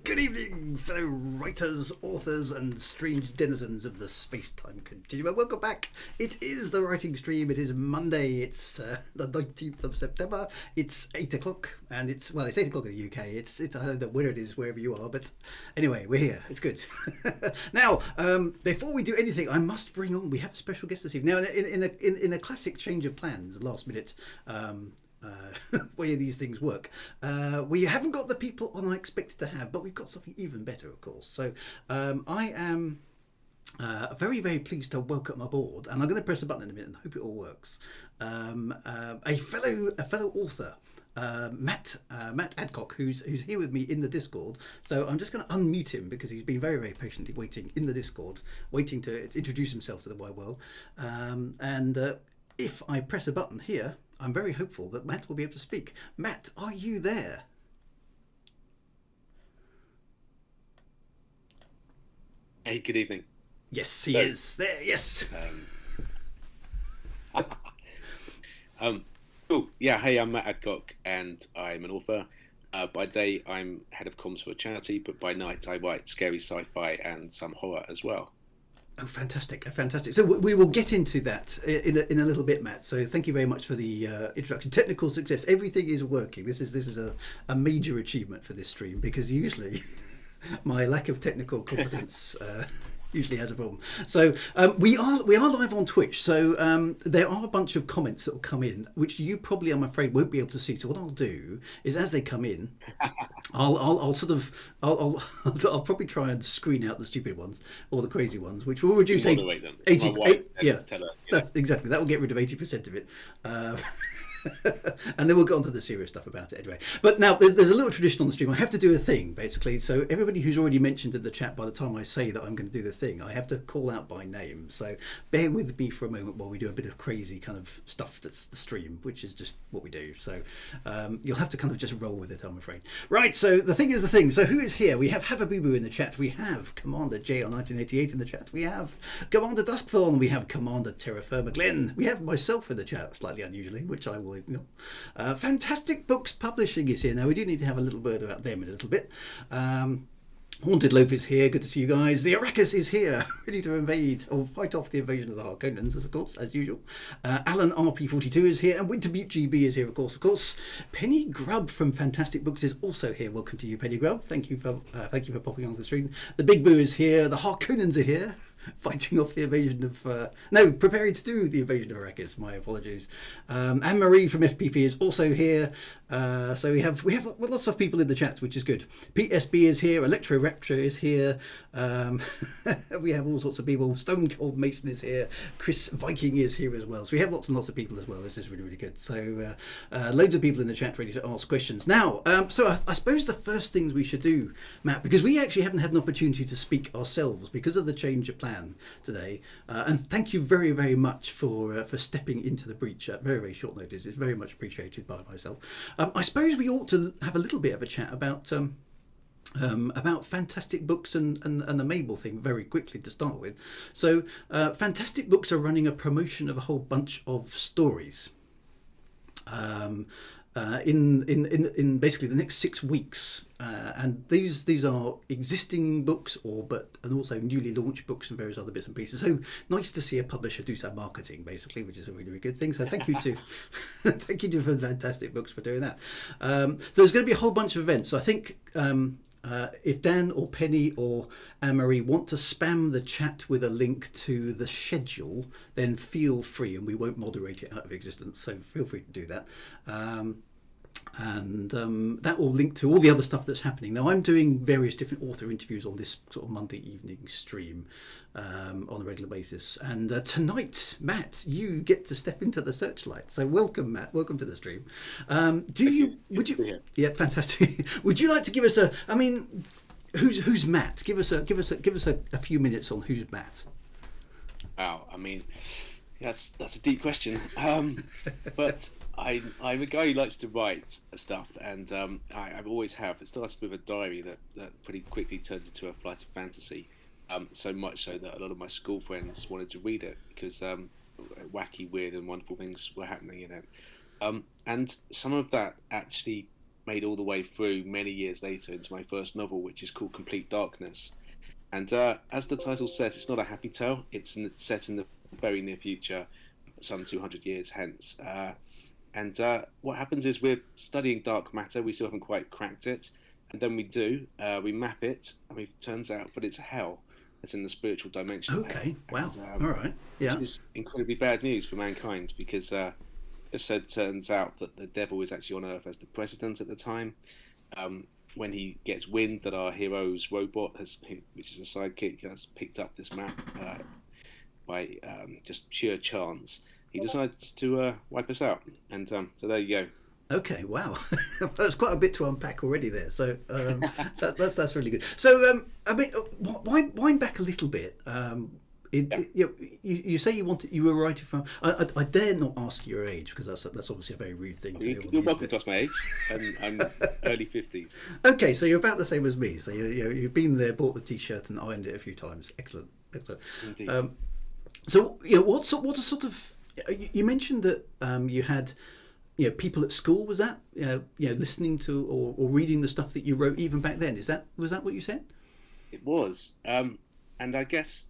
Good evening, fellow writers, authors, and strange denizens of the space-time continuum. Welcome back. It is the writing stream. It is Monday. It's the 19th of September. It's 8 o'clock, and it's 8 o'clock in the UK. It's I don't know where it is, wherever you are, but anyway, we're here. It's good. Now, before we do anything, I must bring on. We have a special guest this evening. Now, in a classic change of plans, last minute. Way these things work. We haven't got the people on I expected to have, but we've got something even better, of course. So I am very, very pleased to welcome aboard, and I'm going to press a button in a minute and hope it all works. A fellow author. Matt Adcock, who's here with me in the Discord. So I'm just going to unmute him because he's been very, very patiently waiting in the Discord, waiting to introduce himself to the wide world. And if I press a button here, I'm very hopeful that Matt will be able to speak. Matt, are you there? Hey, good evening. Yes, he is there. Yes. Cool. Yeah. Hey, I'm Matt Adcock, and I'm an author. By day, I'm head of comms for a charity, but by night, I write scary sci-fi and some horror as well. Oh, fantastic, fantastic. So we will get into that in a little bit, Matt. So thank you very much for the introduction. Technical success. Everything is working. This is a major achievement for this stream, because usually my lack of technical competence usually has a problem. So we are live on Twitch. So there are a bunch of comments that will come in, which you probably, I'm afraid, won't be able to see. So what I'll do is, as they come in, I'll probably try and screen out the stupid ones or the crazy ones, which will reduce 80. Yeah, that's exactly. That will get rid of 80% of it. And then we'll get on to the serious stuff about it anyway. But now there's a little tradition on the stream. I have to do a thing, basically. So everybody who's already mentioned in the chat, by the time I say that I'm going to do the thing, I have to call out by name. So bear with me for a moment while we do a bit of crazy kind of stuff that's the stream, which is just what we do. So you'll have to kind of just roll with it, I'm afraid. Right, so the thing is the thing. So who is here? We have a Boo-Boo in the chat. We have Commander JR1988 in the chat. We have Commander Duskthorn. We have Commander Terra Firma Glenn. We have myself in the chat, slightly unusually, which I will ignore. Fantastic Books Publishing is here. Now, we do need to have a little word about them in a little bit. Haunted Loaf is here. Good to see you guys. The Arrakis is here, ready to invade or fight off the invasion of the Harkonnens, of course, as usual. Alan RP42 is here, and Winterbutte GB is here, of course. Penny Grubb from Fantastic Books is also here. Welcome to you, Penny Grubb. Thank you for popping onto the stream. The Big Boo is here. The Harkonnens are here, fighting off the invasion of preparing to do the invasion of Arrakis. My apologies. Anne-Marie from FPP is also here. So we have lots of people in the chats, which is good. PSB is here. Electro Rapture is here. We have all sorts of people. Stone Cold Mason is here. Chris Viking is here as well. So we have lots and lots of people as well. This is really, really good. So loads of people in the chat ready to ask questions. Now, so I suppose the first things we should do, Matt, because we actually haven't had an opportunity to speak ourselves because of the change of plan today, and thank you very, very much for stepping into the breach at very, very short notice. It's very much appreciated by myself. I suppose we ought to have a little bit of a chat about Fantastic Books and the MABLE thing very quickly to start with. So Fantastic Books are running a promotion of a whole bunch of stories in basically the next 6 weeks, and these are existing books and also newly launched books and various other bits and pieces. So nice to see a publisher do some marketing, basically, which is a really, really good thing. So thank you to thank you to Fantastic Books for doing that. So there's going to be a whole bunch of events. So I think if Dan or Penny or Anne-Marie want to spam the chat with a link to the schedule, then feel free, and we won't moderate it out of existence. So feel free to do that. And that will link to all the other stuff that's happening. Now, I'm doing various different author interviews on this sort of Monday evening stream on a regular basis. And tonight, Matt, you get to step into the searchlight. So welcome, Matt. Welcome to the stream. Yeah, fantastic. Would you like to give us who's Matt? Give us a few minutes on who's Matt. Wow, I mean, that's a deep question. But I'm a guy who likes to write stuff, and I always have. It started with a diary that pretty quickly turned into a flight of fantasy, so much so that a lot of my school friends wanted to read it because wacky, weird, and wonderful things were happening in it. And some of that actually made all the way through many years later into my first novel, which is called Complete Darkness. And as the title says, it's not a happy tale. It's set in the very near future, some 200 years hence. And what happens is we're studying dark matter. We still haven't quite cracked it. And then we do. We map it, and it turns out that it's hell. It's in the spiritual dimension. Okay, wow. And, All right. Yeah. Which is incredibly bad news for mankind because it turns out that the devil is actually on Earth as the president at the time. When he gets wind that our hero's robot, which is a sidekick, has picked up this map by just sheer chance, he decides to wipe us out. And so there you go. Okay, wow, that's quite a bit to unpack already there. So that's really good. So I mean, wind back a little bit. You say you were a writer from. I dare not ask your age because that's obviously a very rude thing to do. You're welcome to ask my age. I'm early 50s. Okay, so you're about the same as me. So you've been there, bought the T-shirt, and ironed it a few times. Excellent. Indeed. So what a sort of you mentioned that you had. People at school, was that listening to or reading the stuff that you wrote even back then? Was that what you said? It was, and I guess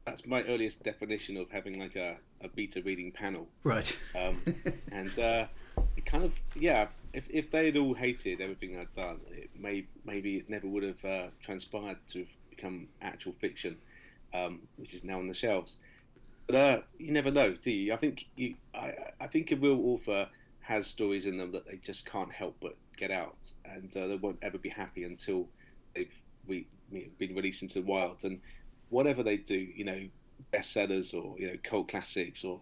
that's my earliest definition of having like a beta reading panel. Right. And it kind of if they had all hated everything I'd done, maybe it never would have transpired to become actual fiction, which is now on the shelves. But you never know, do you? I think a real author has stories in them that they just can't help but get out, and they won't ever be happy until they've been released into the wild. And whatever they do, bestsellers or cult classics or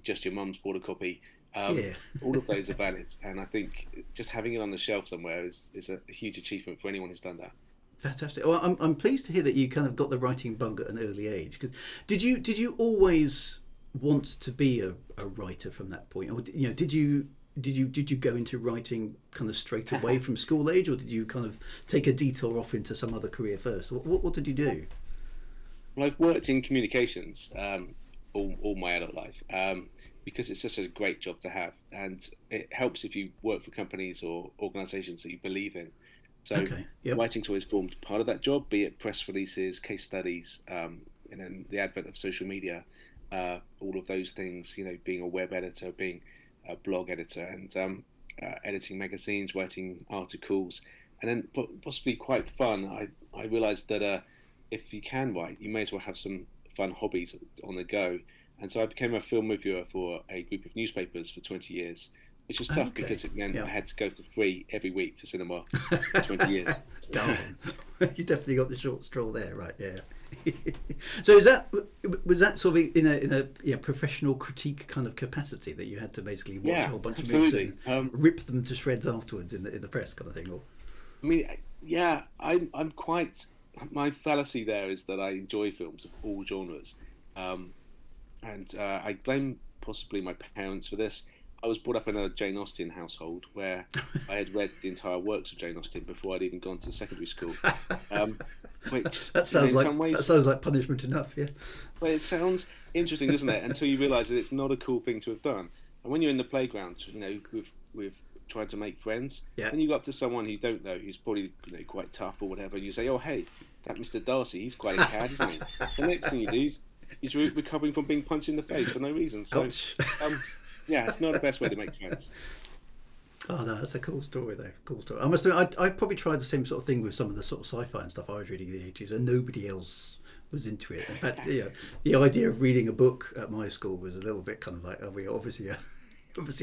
just your mum's bought a copy, all of those are valid. And I think just having it on the shelf somewhere is a huge achievement for anyone who's done that. Fantastic. Well, I'm pleased to hear that you kind of got the writing bug at an early age. Because did you always want to be a writer from that point, or did you go into writing kind of straight away from school age, or did you kind of take a detour off into some other career first? What did you do? Well, I've worked in communications all my adult life because it's just a great job to have, and it helps if you work for companies or organisations that you believe in. So writing's always formed part of that job, be it press releases, case studies, and then the advent of social media. All of those things, being a web editor, being a blog editor, and editing magazines, writing articles, and then possibly quite fun. I realised that if you can write, you may as well have some fun hobbies on the go. And so I became a film reviewer for a group of newspapers for 20 years, which was tough because it meant I had to go for free every week to cinema for 20 years. Darn. You definitely got the short straw there, right? Yeah. So was that sort of in a professional critique kind of capacity that you had to basically watch a whole bunch of movies and rip them to shreds afterwards in the press kind of thing? Or I mean, I'm quite. My fallacy there is that I enjoy films of all genres, and I blame possibly my parents for this. I was brought up in a Jane Austen household where I had read the entire works of Jane Austen before I'd even gone to secondary school. Which that sounds like punishment enough, yeah. Well, it sounds interesting, doesn't it? Until you realise that it's not a cool thing to have done. And when you're in the playground, with trying to make friends, and you go up to someone who you don't know, who's probably quite tough or whatever, and you say, "Oh, hey, that Mr. Darcy, he's quite a cad, isn't he?" The next thing you do is recovering from being punched in the face for no reason. So. It's not the best way to make friends. Oh no, that's a cool story though. Cool story. I must admit, I probably tried the same sort of thing with some of the sort of sci-fi and stuff I was reading in the 80s, and nobody else was into it. In fact, the idea of reading a book at my school was a little bit kind of like, we obviously a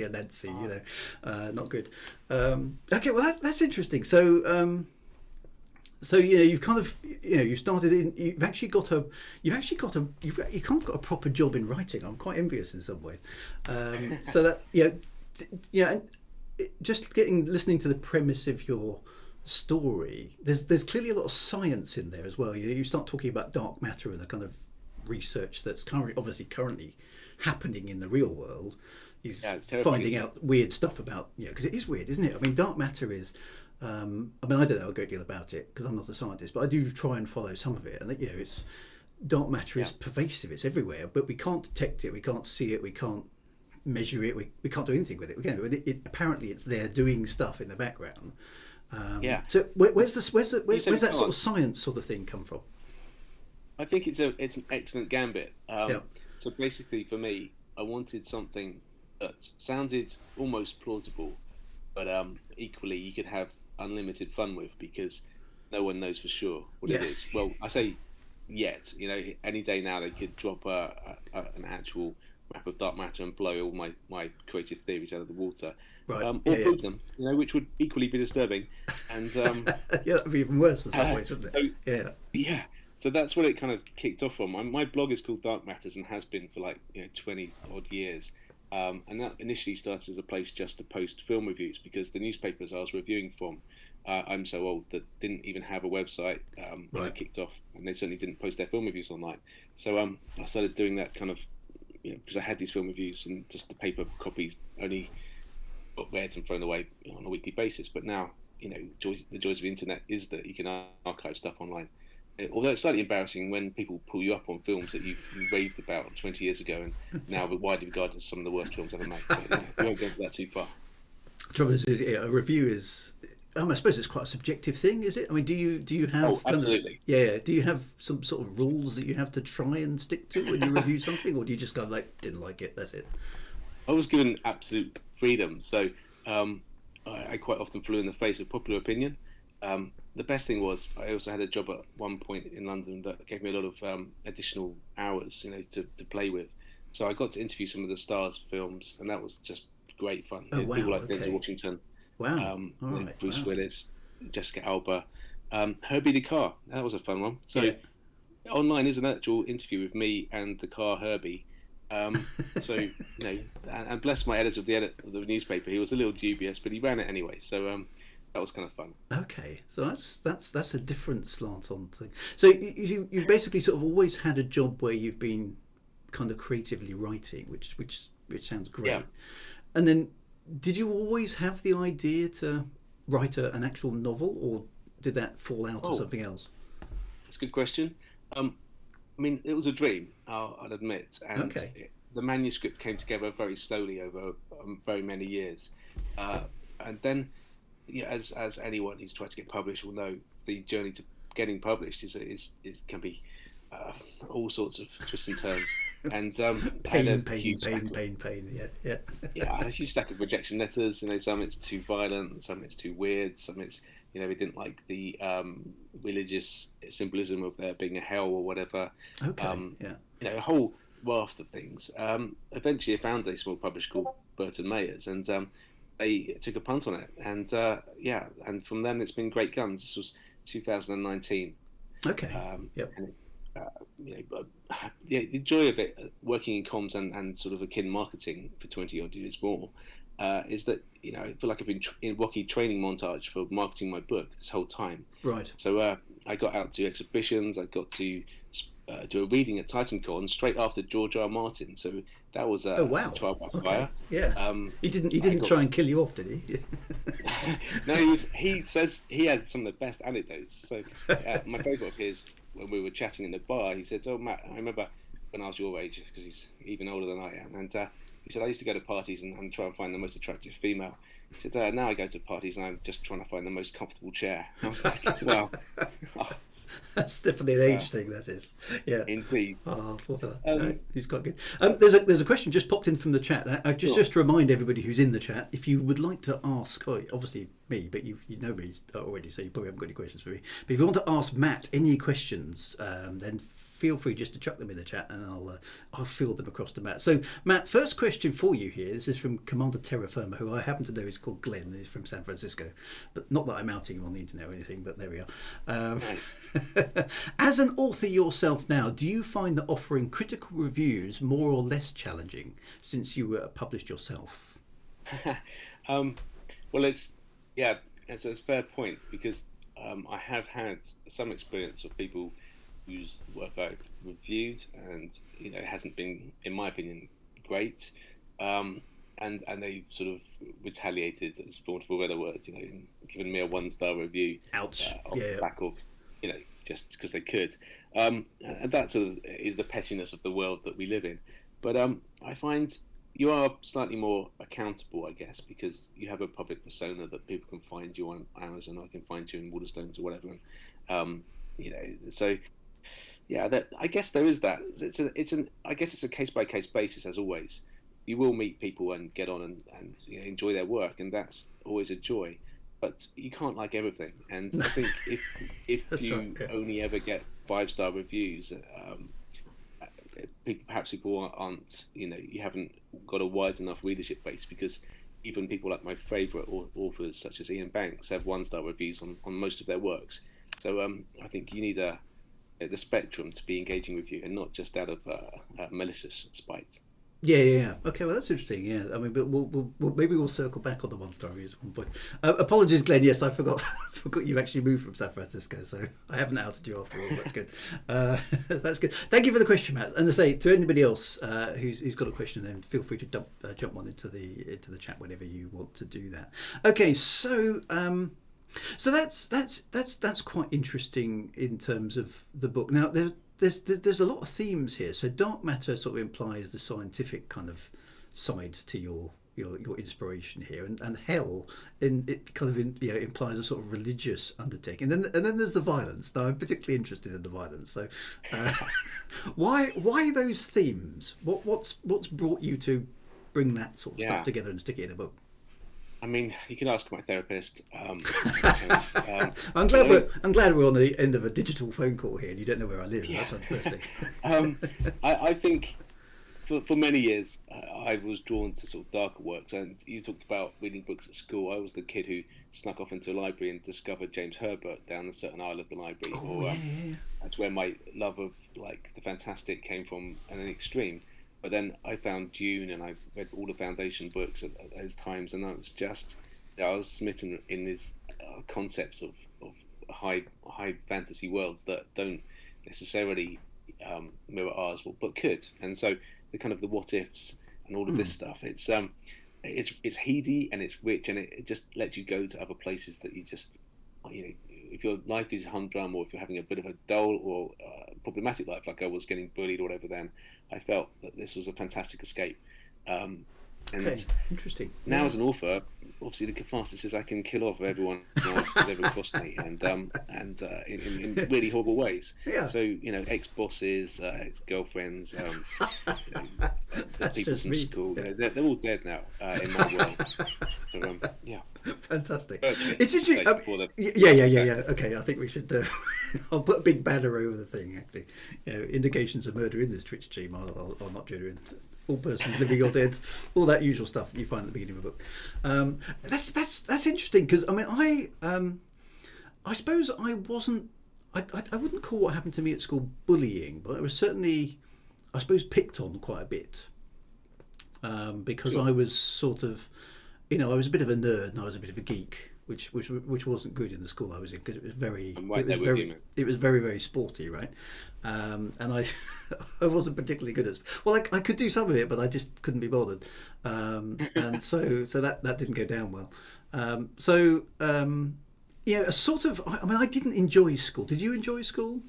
Nancy, not good. Okay, well that's interesting. So you've kind of you started in. You've kind of got a proper job in writing. I'm quite envious in some ways. So that and just listening to the premise of your story. There's clearly a lot of science in there as well. You start talking about dark matter and the kind of research that's currently happening in the real world. Is finding out weird stuff about because it is weird, isn't it? I mean, dark matter is. I don't know a great deal about it because I'm not a scientist, but I do try and follow some of it. And dark matter is pervasive; it's everywhere, but we can't detect it, we can't see it, we can't measure it. We can't do anything with it. Again, apparently it's there doing stuff in the background. Yeah. So where's that sort can't. of science sort of thing come from? I think it's an excellent gambit. Yeah. So basically, for me, I wanted something that sounded almost plausible, but equally you could have unlimited fun with, because no one knows for sure what it Yeah. is. Well, I say yet. Any day now they could drop an actual map of dark matter and blow all my creative theories out of the water, Right. or Yeah, prove them. Which would equally be disturbing. And yeah, that'd be even worse in some ways, wouldn't it? so, Yeah. yeah. So that's what it kind of kicked off from. My blog is called Dark Matters and has been for 20 odd years. And that initially started as a place just to post film reviews, because the newspapers I was reviewing from, I'm so old, that didn't even have a website when Right. it kicked off, and they certainly didn't post their film reviews online. So I started doing that kind of, because I had these film reviews and just the paper copies only got read and thrown away on a weekly basis. But now, the joys of the internet is that you can archive stuff online. Although it's slightly embarrassing when people pull you up on films that you raved about 20 years ago and now widely regarded as some of the worst films ever made. But, we won't go into that too far. The trouble is, a review is. I suppose it's quite a subjective thing, is it? I mean, do you have? Oh, absolutely. Do you have some sort of rules that you have to try and stick to when you review something, or do you just go didn't like it, that's it? I was given absolute freedom, so I quite often flew in the face of popular opinion. The best thing was I also had a job at one point in London that gave me a lot of additional hours, to play with. So I got to interview some of the stars of films, and that was just great fun. Oh, wow, People like okay. Denzel Washington, Wow. All right. Bruce Wow. Willis, Jessica Alba, Herbie the Car. That was a fun one. So Yeah. online is an actual interview with me and the car Herbie. So and bless my editor of the newspaper. He was a little dubious, but he ran it anyway. So that was kind of fun. Okay, so that's a different slant on thing. So you basically sort of always had a job where you've been kind of creatively writing, which sounds great. Yeah. And then, did you always have the idea to write an actual novel, or did that fall out of something else? That's a good question. I mean, it was a dream, I'd admit, and the manuscript came together very slowly over very many years, and then. As anyone who's tried to get published will know, the journey to getting published can be all sorts of twists and turns. And pain. Yeah. Yeah, I had a huge stack of rejection letters. Some it's too violent, some it's too weird, some it's we didn't like the religious symbolism of there being a hell or whatever. Okay. A whole raft of things. Eventually, I found a small publisher called Burton Mayers, and they took a punt on it, and and from then it's been great guns. This was 2019. Okay. Yep. And the joy of it, working in comms and sort of akin marketing for 20 odd years more, is that I feel like I've been in rocky training montage for marketing my book this whole time. Right. So I got out to exhibitions. I got to do a reading at TitanCon straight after George R. Martin. So that was a trial by fire. Yeah. He didn't try and kill you off, did he? No, he says he had some of the best anecdotes. So my favourite of his, when we were chatting in the bar, he said, "Oh, Matt, I remember when I was your age," because he's even older than I am, and he said, "I used to go to parties and try and find the most attractive female." He said, "Now I go to parties and I'm just trying to find the most comfortable chair." I was like, "Well." That's definitely an age thing, that is. Yeah. Indeed. Oh, poor fella. No, he's quite good. There's a question just popped in from the chat. Just to remind everybody who's in the chat, if you would like to ask, obviously me, but you know me already, so you probably haven't got any questions for me. But if you want to ask Matt any questions, then feel free just to chuck them in the chat, and I'll field them across to Matt. So, Matt, first question for you here. This is from Commander Terra Firma, who I happen to know is called Glenn. He's from San Francisco, but not that I'm outing him on the internet or anything. But there we are. As an author yourself now, do you find that offering critical reviews more or less challenging since you were published yourself? Well, it's a fair point, because I have had some experience of people whose work I've reviewed, and it hasn't been, in my opinion, great, and they sort of retaliated, as for want of a better word, giving me a 1-star review. Ouch. On the back of just because they could, and that sort of is the pettiness of the world that we live in. But I find you are slightly more accountable, I guess, because you have a public persona that people can find you on Amazon, or I can find you in Waterstones or whatever. And, so yeah, that I guess there is that. I guess it's a case by case basis, as always. You will meet people and get on and enjoy their work, and that's always a joy. But you can't like everything, and I think if you right, yeah. only ever get 5-star reviews, perhaps people aren't, you haven't got a wide enough readership base, because even people like my favourite authors, such as Ian Banks, have 1-star reviews on most of their works. So I think you need the spectrum to be engaging with you, and not just out of malicious spite. Yeah. Okay, well that's interesting. Yeah, I mean, but maybe we'll circle back on the 1-star reviews at one point. Apologies, Glenn. Yes, I forgot forgot you actually moved from San Francisco, so I haven't outed you after all. That's good. That's good. Thank you for the question, Matt. And to say to anybody else who's got a question, then feel free to jump one into the chat whenever you want to do that. Okay, so. So that's quite interesting in terms of the book. Now there's a lot of themes here. So dark matter sort of implies the scientific kind of side to your inspiration here, and hell implies a sort of religious undertaking. And then there's the violence. Now I'm particularly interested in the violence. So why those themes? What's brought you to bring that sort of stuff together and stick it in a book? I mean, you can ask my therapist. I'm glad we're on the end of a digital phone call here, and you don't know where I live. Yeah. That's fantastic. I think for many years I was drawn to sort of darker works, and you talked about reading books at school. I was the kid who snuck off into a library and discovered James Herbert down a certain aisle of the library. That's where my love of like the fantastic came from, at an extreme. But then I found Dune, and I read all the Foundation books at those times, and I was smitten in these concepts of high fantasy worlds that don't necessarily mirror ours, but could. And so the kind of the what ifs and all of this stuff, it's heady and it's rich, and it just lets you go to other places that you just, if your life is humdrum, or if you're having a bit of a dull or problematic life, like I was getting bullied or whatever, then I felt that this was a fantastic escape. Okay, interesting. Now, as an author, obviously the catharsis is I can kill off everyone else who's ever crossed me, and in really horrible ways. Yeah. So ex-bosses, ex-girlfriends, the people from school, they're all dead now in my world. So, yeah. Fantastic. It's interesting. Yeah. Okay, I think we should. I'll put a big banner over the thing. Actually, indications of murder in this Twitch stream are not genuine. All persons living or dead, all that usual stuff that you find at the beginning of a book. That's interesting, because I mean I suppose I wasn't. I wouldn't call what happened to me at school bullying, but I was certainly, I suppose, picked on quite a bit, because sure. I was sort of. I was a bit of a nerd and I was a bit of a geek, which wasn't good in the school I was in, because it was very very sporty, right? And I I wasn't particularly good at. Well, I could do some of it, but I just couldn't be bothered, and so that didn't go down well. A sort of. I mean, I didn't enjoy school. Did you enjoy school?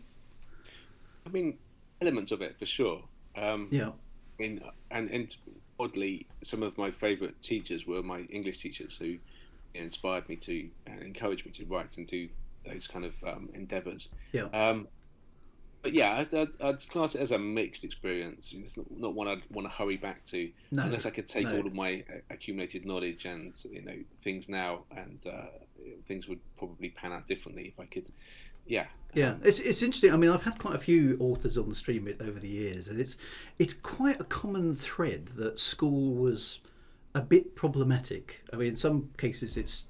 I mean, elements of it for sure. Yeah. And oddly, some of my favourite teachers were my English teachers, who inspired me to and encouraged me to write and do those kind of endeavours. Yeah. But yeah, I'd class it as a mixed experience. It's not one I'd want to hurry back to, unless I could take all of my accumulated knowledge and things now, and things would probably pan out differently if I could. Yeah. It's interesting. I mean, I've had quite a few authors on the stream over the years, and it's quite a common thread that school was a bit problematic. I mean, in some cases it's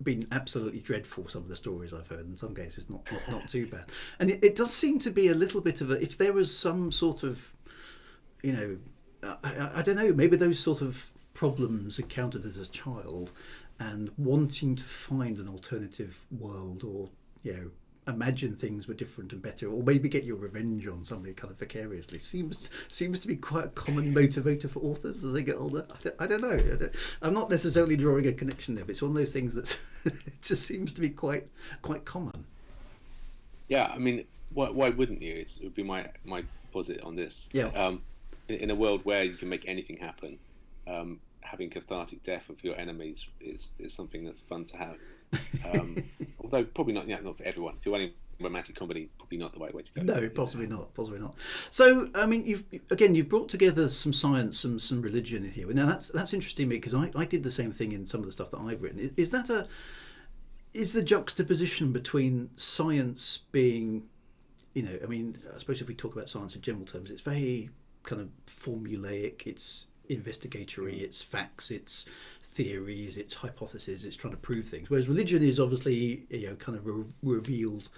been absolutely dreadful, some of the stories I've heard. In some cases not too bad. And it does seem to be a little bit of if there was some sort of, I don't know, maybe those sort of problems encountered as a child, and wanting to find an alternative world, or imagine things were different and better, or maybe get your revenge on somebody kind of vicariously, seems to be quite a common motivator for authors as they get older. I don't know. I'm not necessarily drawing a connection there, but it's one of those things that it just seems to be quite common. Yeah, I mean, why wouldn't you? It would be my posit on this. Yeah. in a world where you can make anything happen, having cathartic death for your enemies is something that's fun to have. Although probably not for everyone. If you're running romantic comedy, probably not the right way to go. No, possibly not. So, I mean, you've brought together some science, some religion in here. Now that's interesting to me, because I did the same thing in some of the stuff that I've written. Is the juxtaposition between science being, I mean, I suppose if we talk about science in general terms, it's very kind of formulaic, it's investigatory, it's facts, it's theories, it's hypotheses, it's trying to prove things. Whereas religion is obviously, kind of revealed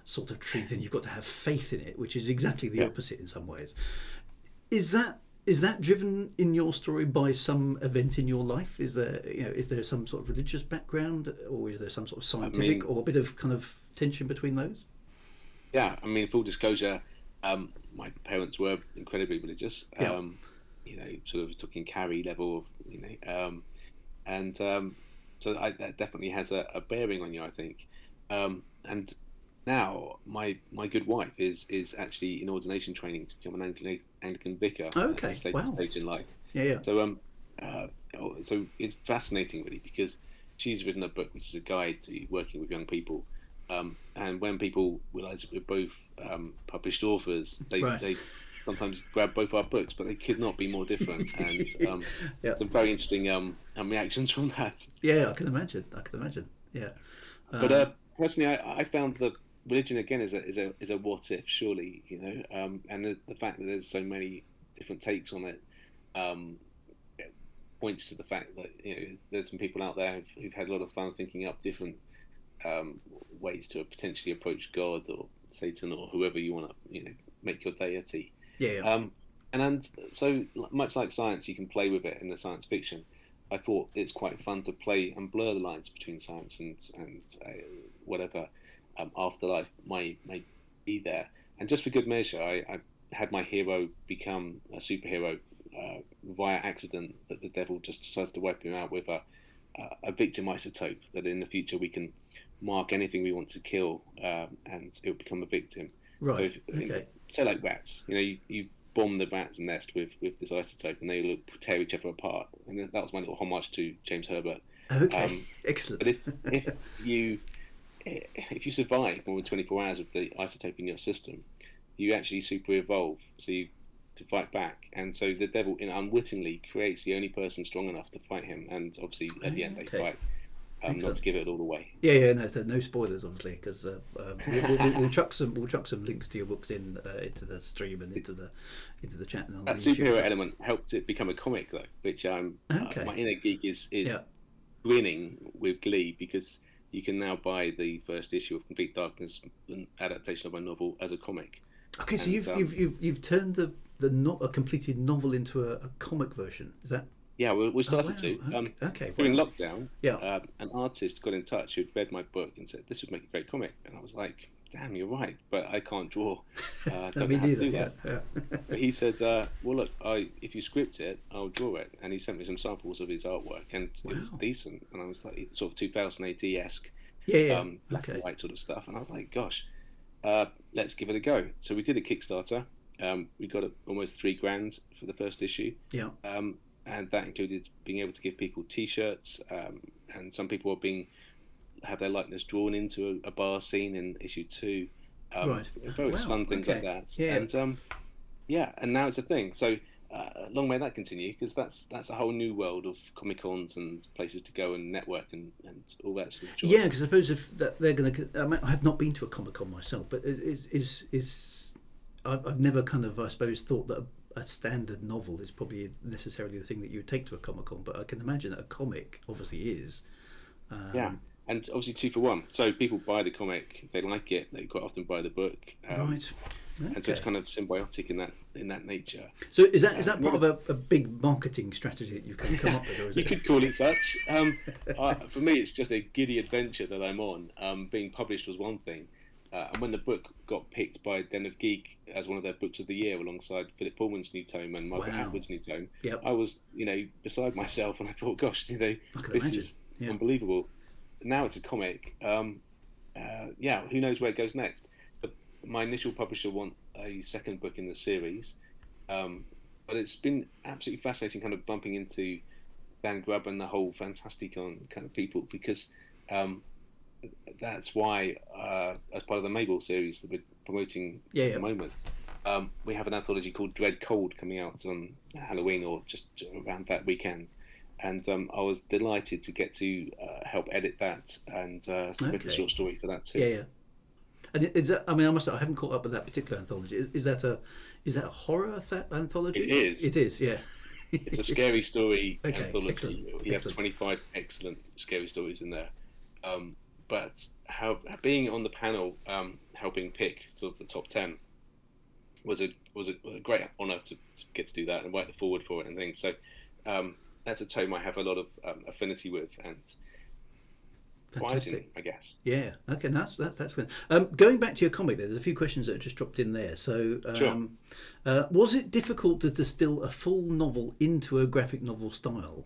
sort of truth, and you've got to have faith in it, which is exactly the opposite in some ways. Is that driven in your story by some event in your life? Is there some sort of religious background, or is there some sort of scientific, or a bit of kind of tension between those? Yeah, I mean, full disclosure, my parents were incredibly religious. Sort of talking carry level, so that definitely has a bearing on you, I think. And now my good wife is actually in ordination training to become an Anglican vicar. Okay, at this later stage in life. Yeah. So it's fascinating, really, because she's written a book which is a guide to working with young people. And when people realise that we're both published authors, they sometimes grab both our books, but they could not be more different. And some very interesting reactions from that. Yeah, I can imagine. Yeah. But personally, I found that religion again is a what if, surely, and the fact that there's so many different takes on it points to the fact that there's some people out there who've had a lot of fun thinking up different ways to potentially approach God or Satan or whoever you want to make your deity. And so much like science, you can play with it in the science fiction. I thought it's quite fun to play and blur the lines between science and whatever afterlife might be there. And just for good measure, I had my hero become a superhero via accident, that the devil just decides to wipe him out with a victim isotope, that in the future we can mark anything we want to kill and it will become a victim. Right. So say like rats, you bomb the rat's nest with this isotope and they tear each other apart. And that was my little homage to James Herbert. Okay, excellent. But if you survive more than 24 hours of the isotope in your system, you actually super evolve, so you to fight back. And so the devil unwittingly creates the only person strong enough to fight him, and obviously at the end they fight. Not to give it all away. No spoilers, obviously, because we'll chuck some links to your books into the stream and into the chat. And that superhero element helped it become a comic, though, which my inner geek is grinning with glee, because you can now buy the first issue of Complete Darkness, an adaptation of my novel, as a comic. Okay, so you've turned a completed novel into a comic version. Is that? Yeah, we started to. During lockdown, an artist got in touch who'd read my book and said, "This would make a great comic." And I was like, "Damn, you're right, but I can't draw. I don't know how to do that." Yeah. But he said, "Well, look, if you script it, I'll draw it." And he sent me some samples of his artwork, and it was decent. And I was like, sort of 2000 AD-esque, black and white sort of stuff. And I was like, "Gosh, let's give it a go." So we did a Kickstarter. We got almost $3,000 for the first issue. Yeah. And that included being able to give people T-shirts, and some people have their likeness drawn into a bar scene in issue 2. Various fun things like that. Yeah. And now it's a thing. So long may that continue, because that's a whole new world of Comic-Cons and places to go and network and all that sort of joy. Yeah, because I suppose if they're going to, I have not been to a Comic-Con myself, but I've never kind of, I suppose, thought that a standard novel is probably necessarily the thing that you would take to a Comic-Con, but I can imagine that a comic obviously is. And obviously 2 for 1. So people buy the comic, if they like it, they quite often buy the book. Right. Okay. And so it's kind of symbiotic in that nature. So is that part of a big marketing strategy that you've come up with, or is you could call it such. For me, it's just a giddy adventure that I'm on. Being published was one thing. And when the book got picked by Den of Geek as one of their books of the year, alongside Philip Pullman's new tome and Margaret Atwood's new tome, I was, beside myself, and I thought, gosh, this is unbelievable. Now it's a comic. Who knows where it goes next? But my initial publisher want a second book in the series, But it's been absolutely fascinating, kind of bumping into Dan Grubb and the whole Fantasticon kind of people, because um, that's why, as part of the MABLE series that we're promoting Yeah, at yeah. the moment, we have an anthology called Dread Cold coming out on Halloween or just around that weekend. And I was delighted to get to help edit that and submit a Okay. short story for that too. Yeah, yeah. And is that? I mean, I must say, I haven't caught up with that particular anthology. Is that a horror It anthology? is. It is. Yeah. It's a scary story Okay. Excellent. anthology. He has Excellent. 25 excellent scary stories in there. But how being on the panel, helping pick sort of the top 10 was a great honour to get to do that and write the forward for it and things. So that's a tome I have a lot of affinity with and pride in, Fantastic. I guess. Yeah. Okay. That's excellent. Going back to your comic, there's a few questions that have just dropped in there. So, Sure. was it difficult to distill a full novel into a graphic novel style?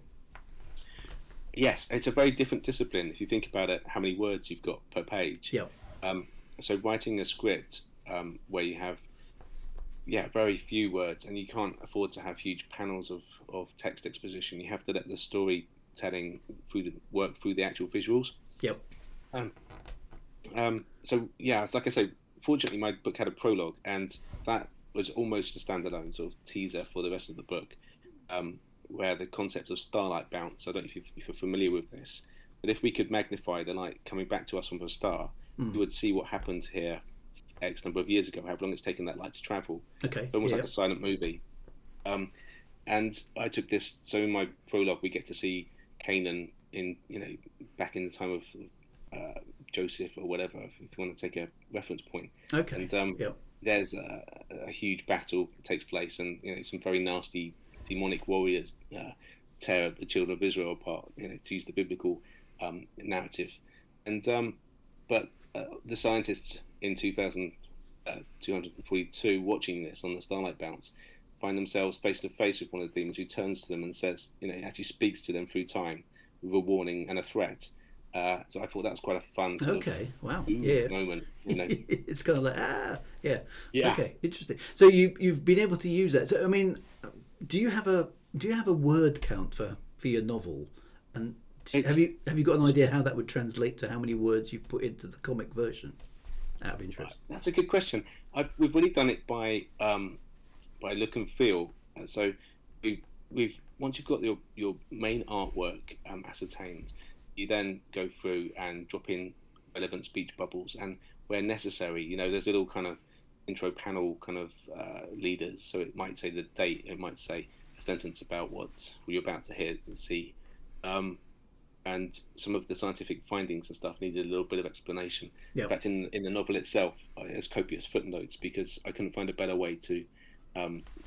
Yes, it's a very different discipline if you think about it. How many words you've got per page? Yeah. Um, so writing a script where you have very few words and you can't afford to have huge panels of text exposition. You have to let the storytelling work through the actual visuals. Yep. Um, so yeah, like I say, fortunately my book had a prologue, and that was almost a standalone sort of teaser for the rest of the book, where the concept of starlight bounce. I don't know if you're familiar with this, but if we could magnify the light coming back to us from a star, Mm. you would see what happened here X number of years ago, how long it's taken that light to travel. Okay. Almost Yeah. like a silent movie. And I took this. So in my prologue, we get to see Canaan in back in the time of Joseph or whatever, if you want to take a reference point. Okay. And Yep. there's a huge battle that takes place, and some very nasty demonic warriors tear the children of Israel apart. To use the biblical narrative, and but the scientists in 2242 watching this on the Starlight Bounce find themselves face to face with one of the demons who turns to them and says, actually speaks to them through time with a warning and a threat. So I thought that was quite a fun sort Okay. Wow. of ooh Yeah. moment. It's kind of like yeah. Yeah. Okay. Interesting. So you've been able to use that. So I mean, do you have a word count for your novel? And It's, have you got an idea how that would translate to how many words you've put into the comic version? Out of interest. that's a good question. We've really done it by look and feel. So we've once you've got your main artwork ascertained, you then go through and drop in relevant speech bubbles, and where necessary, there's little kind of intro panel kind of leaders. So it might say the date, it might say a sentence about what you're about to hear and see. And some of the scientific findings and stuff needed a little bit of explanation. Yeah. In fact, in the novel itself, there's copious footnotes because I couldn't find a better way to.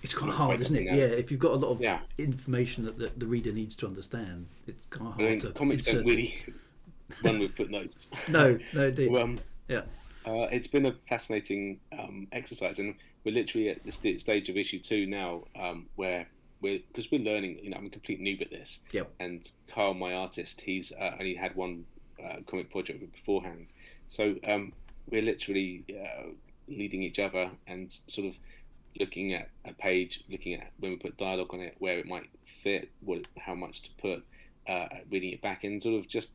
It's kind of hard, isn't it? out. Yeah. If you've got a lot of Yeah. information that the reader needs to understand, it's kind of I hard mean, to comics don't insert. really run with footnotes. No, indeed. So, Yeah. it's been a fascinating exercise, and we're literally at the stage of issue 2 now, where because we're learning. I'm a complete noob at this. Yep. And Carl, my artist, he's only had one comic project beforehand, so we're literally leading each other and sort of looking at a page, looking at when we put dialogue on it, where it might fit, how much to put, reading it back, and sort of just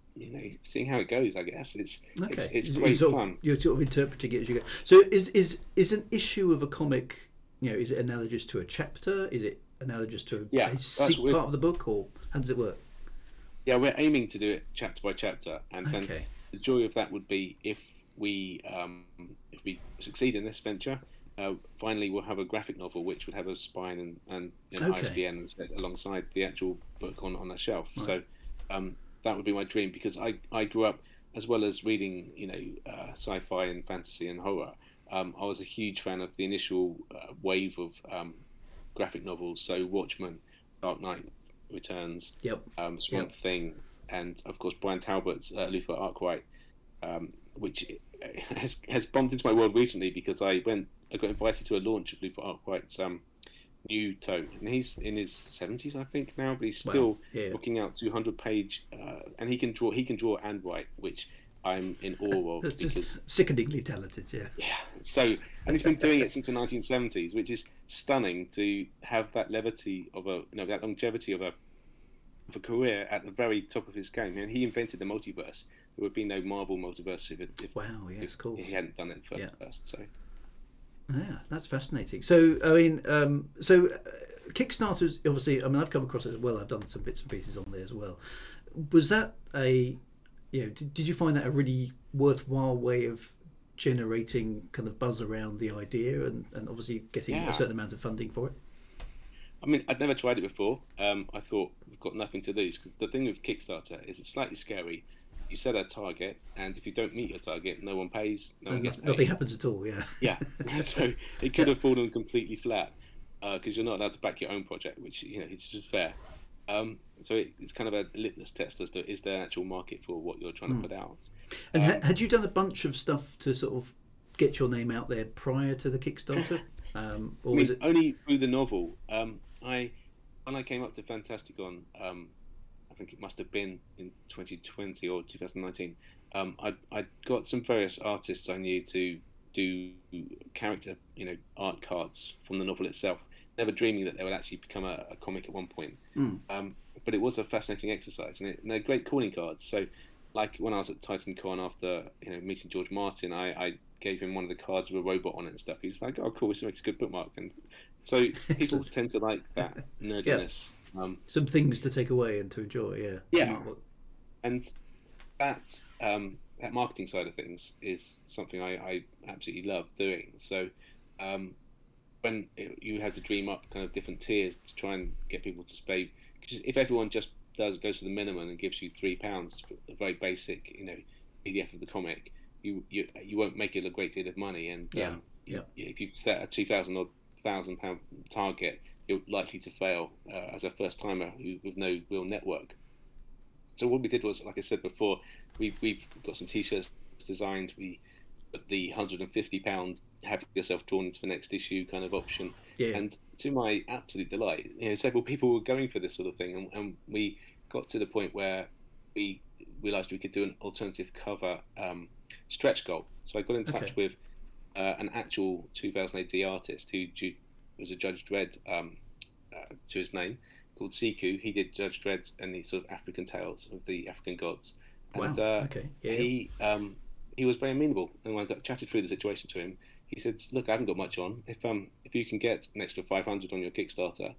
seeing how it goes. I guess it's Okay. it's great fun. You're sort of interpreting it as you go. So is an issue of a comic, is it analogous to a chapter? Is it analogous to Yeah, a that's part of the book, or how does it work? Yeah, we're aiming to do it chapter by chapter, and then Okay. the joy of that would be if we succeed in this venture. Finally, we'll have a graphic novel which would have a spine and Okay. ISBN set alongside the actual book on a shelf. Right. So that would be my dream, because I grew up, as well as reading sci-fi and fantasy and horror. I was a huge fan of the initial wave of graphic novels. So Watchmen, Dark Knight Returns, Yep. Swamp Thing, and of course Brian Talbot's Luther Arkwright, which has bumped into my world recently because I got invited to a launch of Luther Arkwright's new tome, and he's in his 70s, I think now, but he's still Yeah. looking out 200-page, and he can draw and write, which I'm in awe of. That's because just sickeningly talented. Yeah. yeah, so, and he's been doing it since the 1970s, which is stunning to have that levity of that longevity of a career at the very top of his game. And he invented the multiverse. There would be no Marvel multiverse Wow. Yes, of course. he hadn't done it first. Yeah. So Yeah, that's fascinating. So, I mean, Kickstarters, obviously, I mean, I've come across it as well. I've done some bits and pieces on there as well. Was that did you find that a really worthwhile way of generating kind of buzz around the idea and obviously getting a certain amount of funding for it? I mean, I'd never tried it before. I thought we've got nothing to lose, because the thing with Kickstarter is it's slightly scary. You set a target, and if you don't meet your target, no one pays. Nothing happens at all. Yeah. Yeah. So it could have fallen completely flat, because you're not allowed to back your own project, which it's just fair. So it's kind of a litmus test as to is there an actual market for what you're trying to put out. And had you done a bunch of stuff to sort of get your name out there prior to the Kickstarter? Or was it only through the novel? When I came up to Fantasticon, I think it must have been in 2020 or 2019. I got some various artists I knew to do character, art cards from the novel itself. Never dreaming that they would actually become a comic at one point. But it was a fascinating exercise, and they're great calling cards. So, like when I was at TitanCon after meeting George Martin, I gave him one of the cards with a robot on it and stuff. He's like, "Oh, cool, this makes a good bookmark." And so people tend to like that nerdiness. Yeah. Some things to take away and to enjoy. Yeah. Yeah. And that marketing side of things is something I absolutely love doing. So when you had to dream up kind of different tiers to try and get people to pay, because if everyone just goes to the minimum and gives you £3 for a very basic PDF of the comic, you won't make it a great deal of money. And if you set a £2,000 or £1,000 target, you're likely to fail as a first timer with no real network. So what we did was, like I said before, we've got some t-shirts designed. We put the £150 have yourself drawn into the next issue kind of option. And to my absolute delight, several people were going for this sort of thing, and we got to the point where we realised we could do an alternative cover stretch goal. So I got in touch with an actual 2000 AD artist who was a Judge Dredd to his name, called Siku. He did Judge Dredd and the sort of African tales of the African gods. And he was very amenable, and when I chatted through the situation to him, he said, "Look, I haven't got much on. If you can get an extra 500 on your Kickstarter,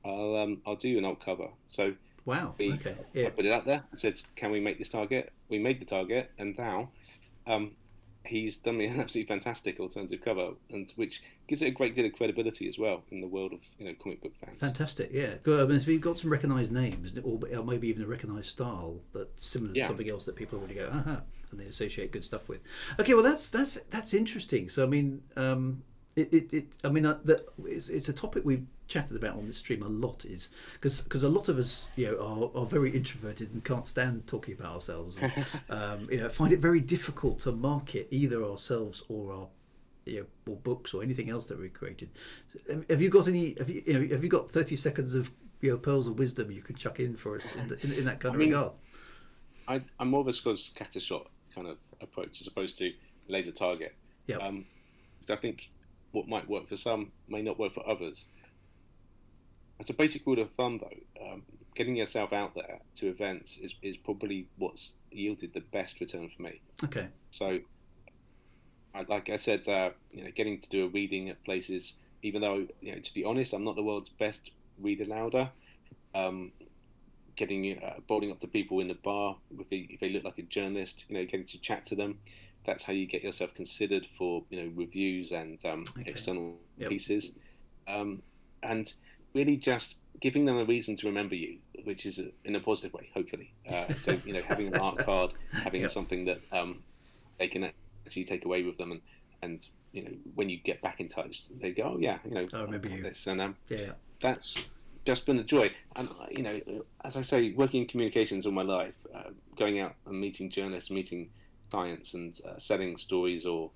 I'll do you an alt cover." So I put it out there. I said, "Can we make this target?" We made the target, and now he's done me an absolutely fantastic alternative cover, and which gives it a great deal of credibility as well in the world of comic book fans. Fantastic, yeah. Good. I mean, if you've got some recognised names, or maybe even a recognised style that's similar to something else that people already go, aha, and they associate good stuff with. Okay, well that's interesting. So I mean, it's a topic we've chatted about on this stream a lot, is because a lot of us are very introverted and can't stand talking about ourselves, and find it very difficult to market either ourselves or our or books or anything else that we created. So have you got any? Have you got 30 seconds of pearls of wisdom you could chuck in for us in that kind of regard? I'm more of a scattershot kind of approach as opposed to laser target. Yeah. I think what might work for some may not work for others. As a basic rule of thumb, though, getting yourself out there to events is probably what's yielded the best return for me. Okay. So, like I said, getting to do a reading at places, even though, to be honest, I'm not the world's best reader louder. Boarding up to people in the bar if they look like a journalist, getting to chat to them. That's how you get yourself considered for reviews and external pieces, and really just giving them a reason to remember you, which is in a positive way, hopefully. So having an art card, having something that they can actually take away with them, and when you get back in touch, they go, "Oh yeah, I remember you." This, and that's just been a joy. And as I say, working in communications all my life, going out and meeting journalists, meeting clients, and selling stories or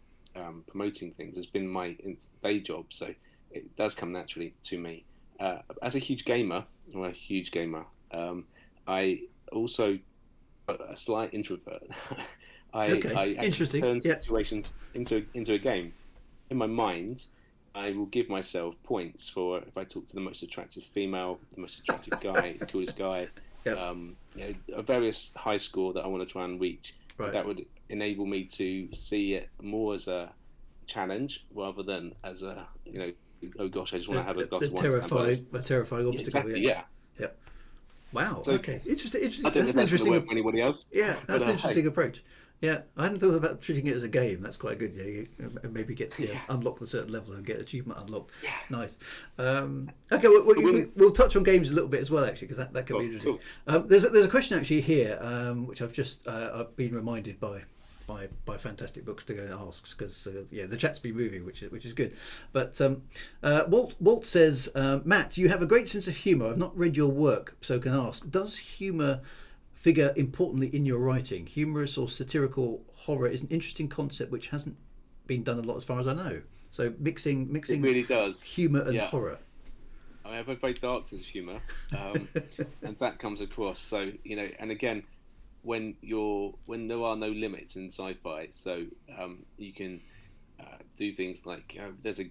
promoting things has been my day job. So it does come naturally to me. As a huge gamer, I also a slight introvert. Okay, I actually interesting. turn Yeah. situations into a game. In my mind, I will give myself points for if I talk to the most attractive female, the most attractive guy, the coolest guy, Yep. a various high score that I want to try and reach. Right. That would enable me to see it more as a challenge rather than as a, oh gosh, I just want to have a glass The of wine. terrifying Yeah, obstacle. exactly, Yeah. yeah. Yeah. Wow. So Okay. Interesting. I Interesting. don't know That's if an that's going to work interesting. for anybody else, Yeah, but that's an hey, interesting approach. Yeah, I hadn't thought about treating it as a game. That's quite good. Yeah, you maybe get to yeah, unlock a certain level and get achievement unlocked. yeah. Nice. Okay, we'll touch on games a little bit as well, actually, because that could be Cool, interesting. cool. There's a question actually here, which I've been reminded by fantastic books to go and ask, because the chat's been moving, which is good. But Walt says, Matt, you have a great sense of humour. I've not read your work, so can ask: does humour figure importantly in your writing? Humorous or satirical horror is an interesting concept which hasn't been done a lot, as far as I know. So mixing It really does. humour and Yeah. horror. I have a very dark sense of humour, and that comes across. So and again, when there are no limits in sci-fi, so you can do things like there's a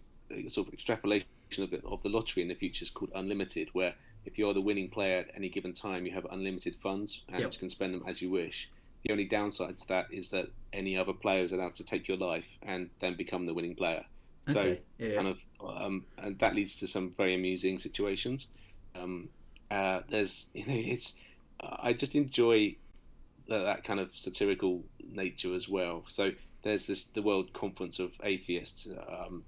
sort of extrapolation of the lottery in the future is called unlimited, where if you're the winning player at any given time, you have unlimited funds and Yep. you can spend them as you wish. The only downside to that is that any other player is allowed to take your life and then become the winning player. So Okay. Yeah. kind of, and that leads to some very amusing situations. There's, it's, I just enjoy that kind of satirical nature as well. So there's the World Conference of Atheists.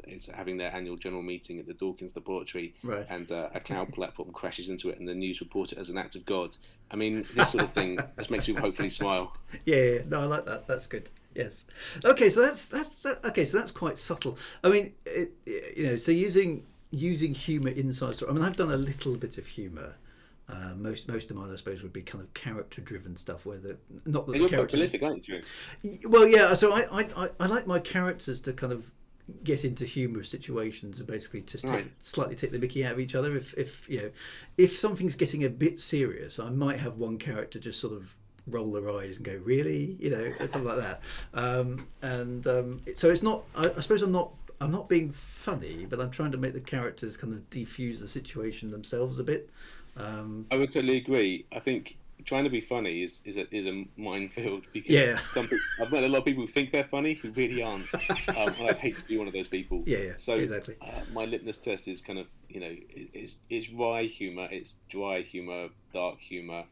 It's having their annual general meeting at the Dawkins Laboratory, Right. and a cloud platform crashes into it, and the news report it as an act of God. I mean, this sort of thing just makes people hopefully smile. Yeah. No, I like that. That's good. Yes. Okay. So that's okay. So that's quite subtle. I mean, so using humour inside story. I mean, I've done a little bit of humour. Most of mine, I suppose, would be kind of character-driven stuff, where not that And the you're quite characters. prolific, aren't you? Well, yeah. So I like my characters to kind of get into humorous situations and basically just Right. slightly take the mickey out of each other. If something's getting a bit serious, I might have one character just sort of roll their eyes and go, really, and something like that. So it's not. I suppose I'm not being funny, but I'm trying to make the characters kind of defuse the situation themselves a bit. I would totally agree. I think trying to be funny is a minefield, because Yeah. I've met a lot of people who think they're funny who really aren't, and I'd hate to be one of those people. Yeah, So exactly. my litmus test is kind of it's wry humor, it's dry humor, dark humor,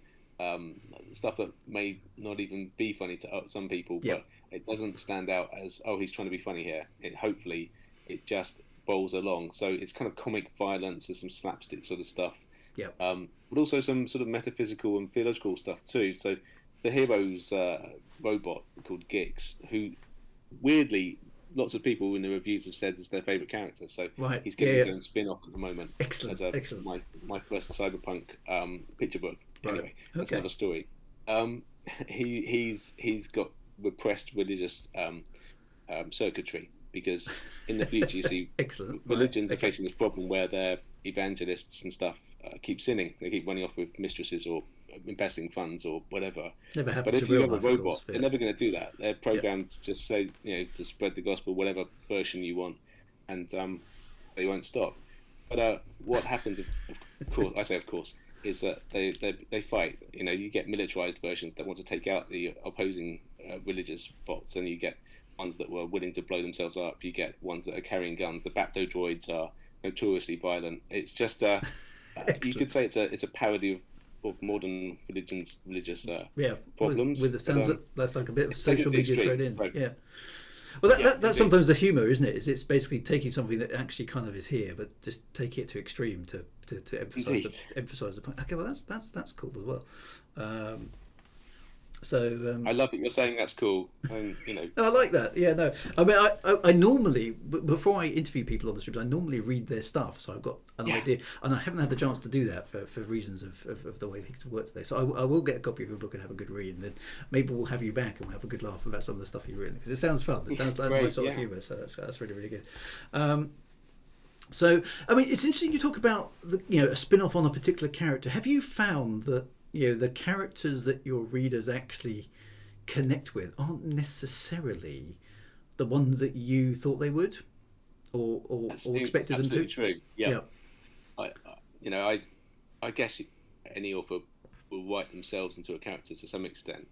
stuff that may not even be funny to some people, Yeah. but it doesn't stand out as, oh, he's trying to be funny here. Hopefully it just bowls along. So it's kind of comic violence, there's some slapstick sort of stuff. Yeah. But also some sort of metaphysical and theological stuff too. So the hero's robot called Gix, who weirdly lots of people in the reviews have said is their favourite character. So Right. he's getting Yeah, his own spin-off at the moment. Excellent. As Excellent. my first cyberpunk picture book. Right. Anyway, that's Okay. another story. He's got repressed religious circuitry, because in the future you see Excellent. religions Right. are facing this problem where their evangelists and stuff keep sinning. They keep running off with mistresses or embezzling funds or whatever. Never But happens if in you real have a life, of robot, course. they're never going to do that. They're programmed to just say, to spread the gospel, whatever version you want, and they won't stop. But what happens, of course, I say of course, is that they fight. You get militarized versions that want to take out the opposing religious bots, and you get ones that were willing to blow themselves up. You get ones that are carrying guns. The Bapto droids are notoriously violent. It's just you could say it's a parody of modern religious problems. With the sounds that's like a bit of it's taken social to the media extreme, thrown in. right. Yeah. Well, that's indeed. sometimes the humour, isn't it? It's basically taking something that actually kind of is here, but just take it to extreme to emphasise the point. Okay, well that's cool as well. I love that you're saying that's cool, and No, I like that. Yeah, no. I mean, I normally, before I interview people on the stream, I normally read their stuff, so I've got an idea, and I haven't had the chance to do that for reasons of the way things have worked today. So I will get a copy of your book and have a good read, and then maybe we'll have you back and we'll have a good laugh about some of the stuff you've written, because it sounds fun. It sounds like my great, sort of yeah. humour, so that's really, really good. So, I mean, it's interesting you talk about a spin-off on a particular character. Have you found that the characters that your readers actually connect with aren't necessarily the ones that you thought they would, or expected them to. Absolutely true. Yeah. I guess any author will write themselves into a character to some extent,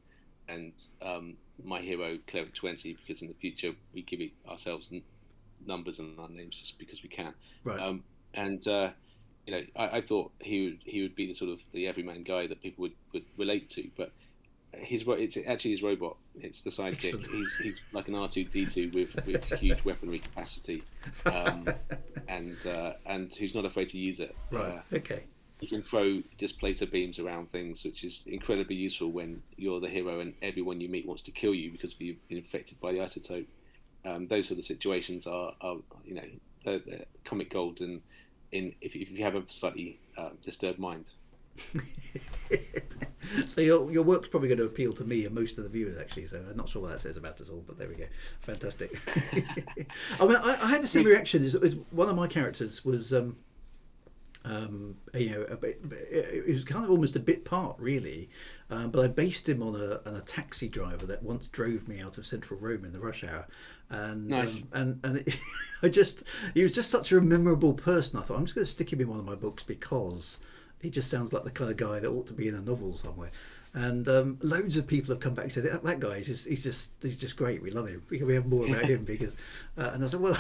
and my hero Cleric 20, because in the future we give ourselves numbers and our names just because we can. Right. I thought he would be the sort of the everyman guy that people would relate to, but it's actually his robot. It's the sidekick. He's like an R2D2 with huge weaponry capacity, and who's not afraid to use it. Right. Okay. He can throw displacer beams around things, which is incredibly useful when you're the hero and everyone you meet wants to kill you because you've been infected by the isotope. Those sort of situations are they're comic gold, and if you have a slightly disturbed mind. So your work's probably going to appeal to me and most of the viewers, actually. So I'm not sure what that says about us all, but there we go. Fantastic. I mean, I had the same reaction. Is one of my characters was, it was kind of almost a bit part, really, but I based him on a taxi driver that once drove me out of central Rome in the rush hour, and nice. He was just such a memorable person. I thought I'm just going to stick him in one of my books because he just sounds like the kind of guy that ought to be in a novel somewhere. And loads of people have come back and said that guy he's just great. We love him. We have more about him because. And I said, well,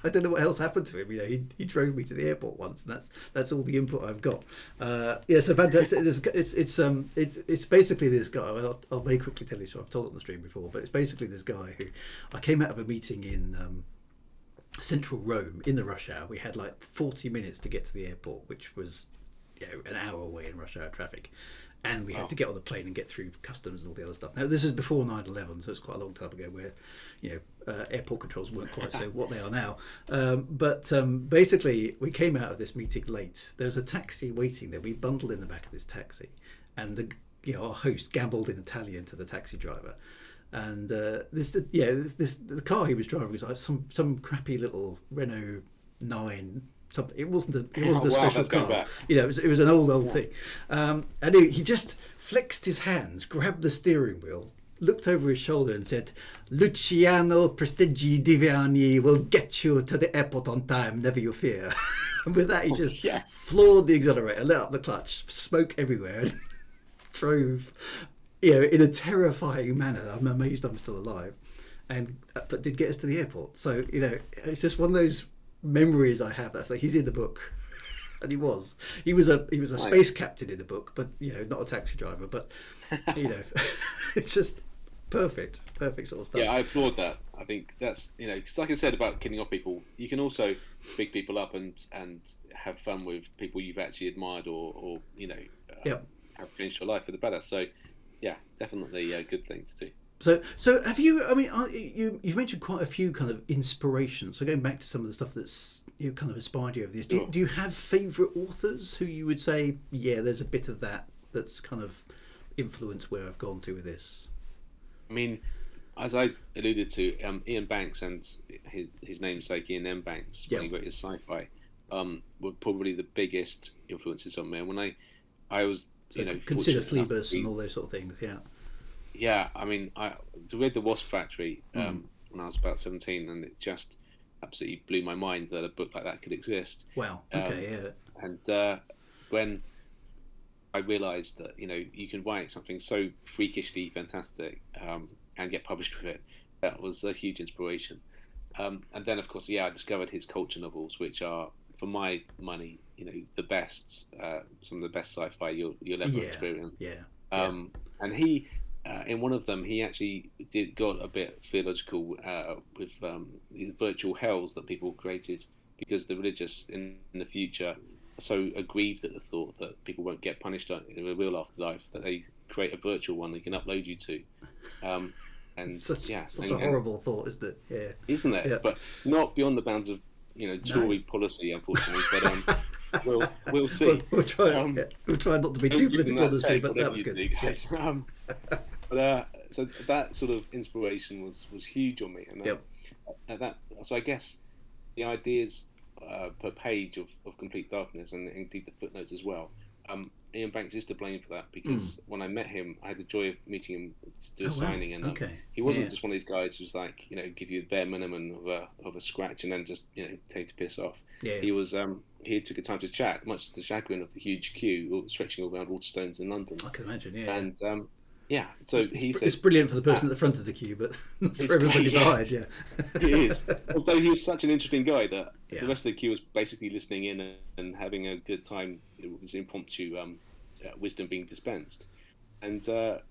I don't know what else happened to him. He drove me to the airport once, and that's all the input I've got. So fantastic. It's basically this guy. I'll very quickly tell you. So I've told it on the stream before, but it's basically this guy who I came out of a meeting in central Rome in the rush hour. We had like 40 minutes to get to the airport, which was an hour away in rush hour traffic, and we had to get on the plane and get through customs and all the other stuff. Now this is before 9/11, so it's quite a long time ago, where airport controls weren't quite so what they are now. But basically, we came out of this meeting late. There was a taxi waiting there. We bundled in the back of this taxi, and our host gambled in Italian to the taxi driver. And the car he was driving was like some crappy little Renault 9. Something. It wasn't a special car. It was an old thing. And he just flexed his hands, grabbed the steering wheel, looked over his shoulder, and said, "Luciano Prestigi Diviani will get you to the airport on time. Never you fear." And with that, he just floored the accelerator, let up the clutch, smoke everywhere, and drove, in a terrifying manner. I'm amazed I'm still alive, but did get us to the airport. So it's just one of those memories I have. That's like he's in the book, and he was a space captain in the book, but not a taxi driver. But it's just perfect sort of stuff. Yeah, I applaud that. I think that's because like I said about killing off people, you can also big people up and have fun with people you've actually admired or have changed your life for the better. So yeah, definitely a good thing to do. So have you? I mean, you've mentioned quite a few kind of inspirations. So going back to some of the stuff that's kind of inspired you over the years, do you have favourite authors who you would say, there's a bit of that's kind of influenced where I've gone to with this? I mean, as I alluded to, Ian Banks and his namesake Ian M. Banks, when he wrote his sci-fi, were probably the biggest influences on me. And when I was consider Phoebus and all those sort of things, Yeah, I mean, I read The Wasp Factory when I was about 17, and it just absolutely blew my mind that a book like that could exist. Wow. Okay. And when I realised that you can write something so freakishly fantastic and get published with it, that was a huge inspiration. And then, of course, I discovered his culture novels, which are, for my money, the best, some of the best sci-fi you'll ever experience. And he. In one of them, he actually got a bit theological with these virtual hells that people created because the religious in the future are so aggrieved at the thought that people won't get punished in a real afterlife that they create a virtual one they can upload you to. And such a horrible thought, isn't it? Yeah, isn't it? Yeah. But not beyond the bounds of Tory policy, unfortunately. But we'll see. We'll try not to be too political on the street, but that was good. Yes. So that sort of inspiration was huge on me, and so I guess the ideas per page of Complete Darkness, and indeed the footnotes as well, Ian Banks is to blame for that, because when I met him, I had the joy of meeting him to do a Oh wow. signing, and Okay. he wasn't just one of these guys who's like, give you the bare minimum of a scratch and then just take the piss off. Yeah. He was he took a time to chat, much to the chagrin of the huge queue stretching all around Waterstones in London. I can imagine. Yeah. And so he said it's brilliant for the person at the front of the queue, but not for everybody behind. Yeah. It is. Although he was such an interesting guy that Yeah. the rest of the queue was basically listening in and having a good time. It was impromptu wisdom being dispensed. And so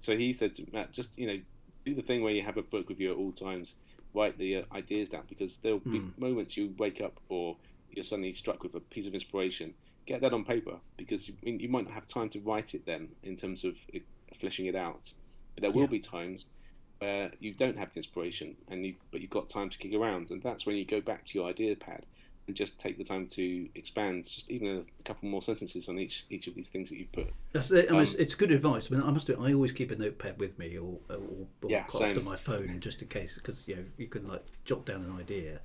he said to Matt, just do the thing where you have a book with you at all times, write the ideas down, because there'll be moments you wake up or you're suddenly struck with a piece of inspiration. Get that on paper, because you might not have time to write it then in terms of fleshing it out. But there will be times where you don't have the inspiration, but you've got time to kick around, and that's when you go back to your idea pad and just take the time to expand just even a couple more sentences on each of these things that you put. That's it. I mean, it's good advice. I mean, I must admit, I always keep a notepad with me, or after my phone, just in case, because you can like jot down an idea,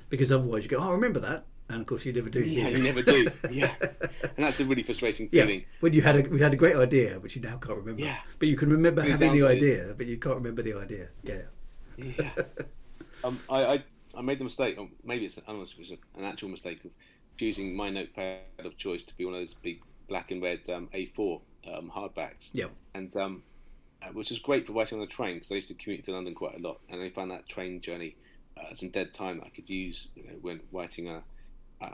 because otherwise you go, oh, I remember that. And of course, you never do. Yeah, you never do. Yeah, and that's a really frustrating feeling. Yeah, when we had a great idea, which you now can't remember. Yeah, but you can remember having the idea, but you can't remember the idea. Yeah. Yeah. I made the mistake, or maybe it was an actual mistake, of choosing my notepad of choice to be one of those big black and red A4 hardbacks. Yeah. And which is great for writing on the train, because I used to commute to London quite a lot, and I found that train journey some dead time that I could use when writing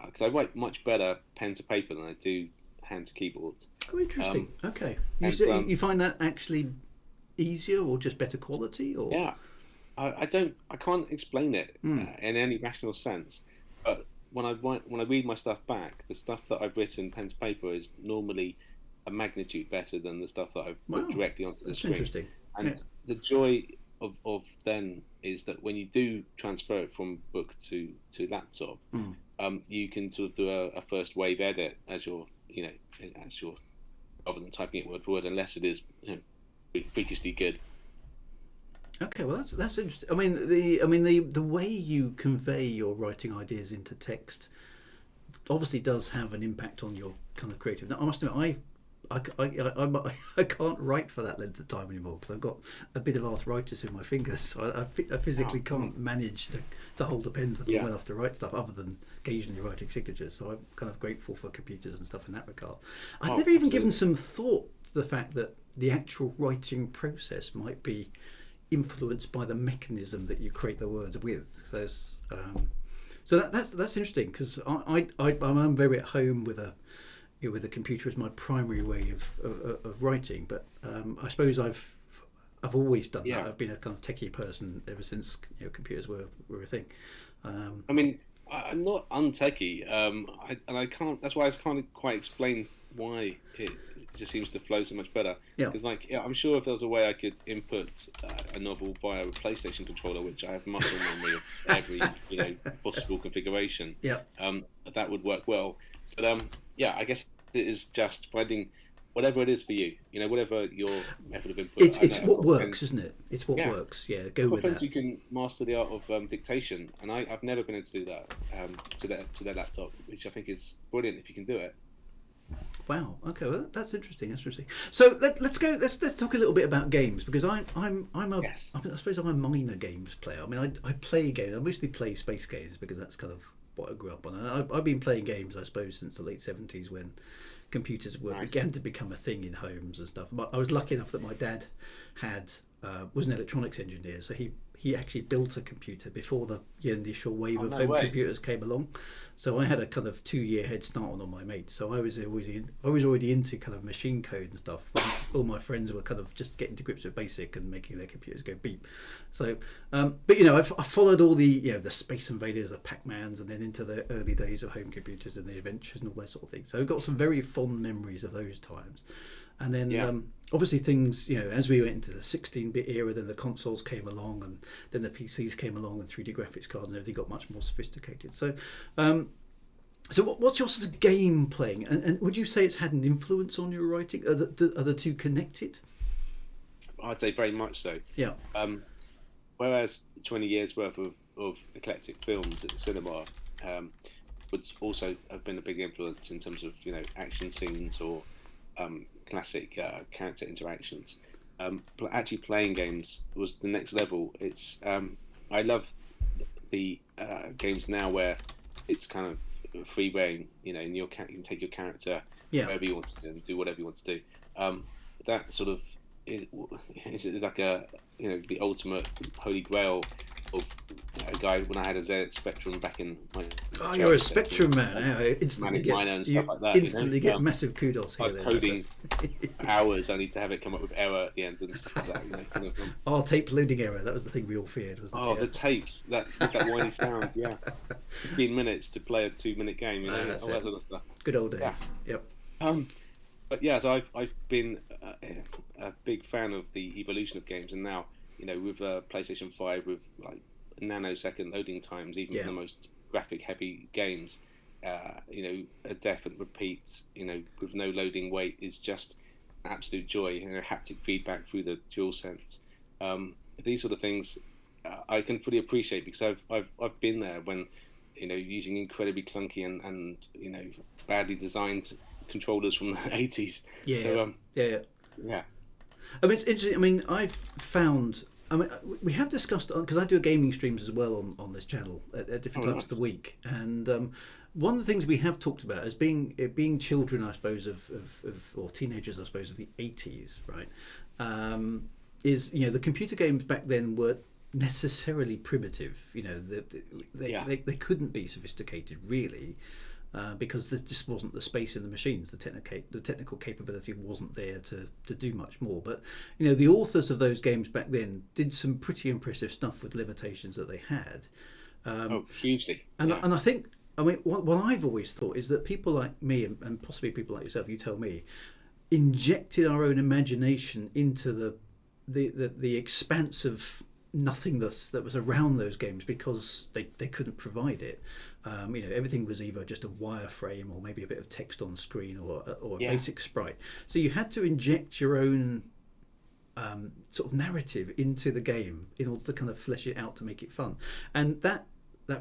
because I write much better pen to paper than I do hand to keyboard. Oh, interesting. Okay. You find that actually easier, or just better quality, or? Yeah. I can't explain it in any rational sense. But when I read my stuff back, the stuff that I've written pen to paper is normally a magnitude better than the stuff that I've put directly onto the screen. Interesting. And the joy of then is that when you do transfer it from book to laptop, you can sort of do a first wave edit as you're rather than typing it word for word, unless it is freakishly good. Okay, well that's interesting. I mean the way you convey your writing ideas into text obviously does have an impact on your kind of creative. Now, I must admit, I can't write for that length of time anymore, because I've got a bit of arthritis in my fingers, so I physically can't manage to hold a pen for long enough to write stuff, other than occasionally writing signatures. So I'm kind of grateful for computers and stuff in that regard. I've never even given some thought to the fact that the actual writing process might be influenced by the mechanism that you create the words with. So that's interesting, because I'm very at home with a computer as my primary way of writing, but I suppose I've always done that. I've been a kind of techie person ever since computers were a thing. I mean, I'm not untechy, and I can't. That's why I can't quite explain why it just seems to flow so much better. Because I'm sure if there was a way I could input a novel via a PlayStation controller, which I have muscle memory of every possible configuration, that would work well. But I guess it is just finding whatever it is for you. Whatever your method of input. It's what works, isn't it? It's what works. Yeah, go with that. You can master the art of dictation, and I've never been able to do that to their laptop, which I think is brilliant if you can do it. Wow. Okay. Well, that's interesting. So let's talk a little bit about games, because I suppose I'm a minor games player. I mean, I play games. I mostly play space games, because that's kind of what I grew up on. I've been playing games, I suppose, since the late 70s, when computers began to become a thing in homes and stuff. But I was lucky enough that my dad was an electronics engineer, so he actually built a computer before the initial wave of home computers came along. So I had a kind of 2-year head start on all my mates. So I was already into kind of machine code and stuff. All my friends were kind of just getting to grips with BASIC and making their computers go beep. So, but I followed all the the Space Invaders, the Pac-Mans, and then into the early days of home computers and the adventures and all that sort of thing. So I've got some very fond memories of those times. And then obviously things, as we went into the 16-bit era, then the consoles came along, and then the PCs came along, and 3D graphics cards and everything got much more sophisticated. So what's your sort of game playing? And would you say it's had an influence on your writing? Are the two connected? I'd say very much so. Yeah. Whereas 20 years worth of eclectic films at the cinema would also have been a big influence in terms of action scenes or classic character interactions. Actually, playing games was the next level. It's I love the games now where it's kind of free reign, and you can take your character Yeah. wherever you want to and do whatever you want to do. That sort of is like the ultimate holy grail of a guy when I had a ZX Spectrum back in my. Oh, you're a Spectrum man. I instantly Manic get, Miner and you stuff like that. instantly get massive kudos here. I'm coding hours only to have it come up with error at the end and stuff like that. Oh, tape loading error. That was the thing we all feared, wasn't it? Oh, the tapes. That whiny sound. Yeah, 15 minutes to play a 2-minute game. All that sort of stuff. Good old days. Yeah. Yep. But yeah, so I've been a big fan of the evolution of games, and now with PlayStation 5 with like nanosecond loading times, even for the most graphic-heavy games, a death and repeat, with no loading wait is just absolute joy. Haptic feedback through the DualSense. These sort of things I can fully appreciate because I've been there when using incredibly clunky and badly designed controllers from the 80s. Yeah. So, yeah. I mean, it's interesting. I mean, I've found. I mean, we have discussed because I do gaming streams as well on this channel at different times of the week, and one of the things we have talked about as being children, I suppose, of or teenagers, I suppose, of the 80s, right? Is the computer games back then were necessarily primitive. They couldn't be sophisticated really. Because there just wasn't the space in the machines, the technical capability wasn't there to do much more. But the authors of those games back then did some pretty impressive stuff with limitations that they had. Hugely. And I think, I mean, what I've always thought is that people like me and possibly people like yourself, you tell me, injected our own imagination into the expanse of nothingness that was around those games because they couldn't provide it. Everything was either just a wireframe or maybe a bit of text on screen or a basic sprite. So you had to inject your own sort of narrative into the game in order to kind of flesh it out to make it fun. And that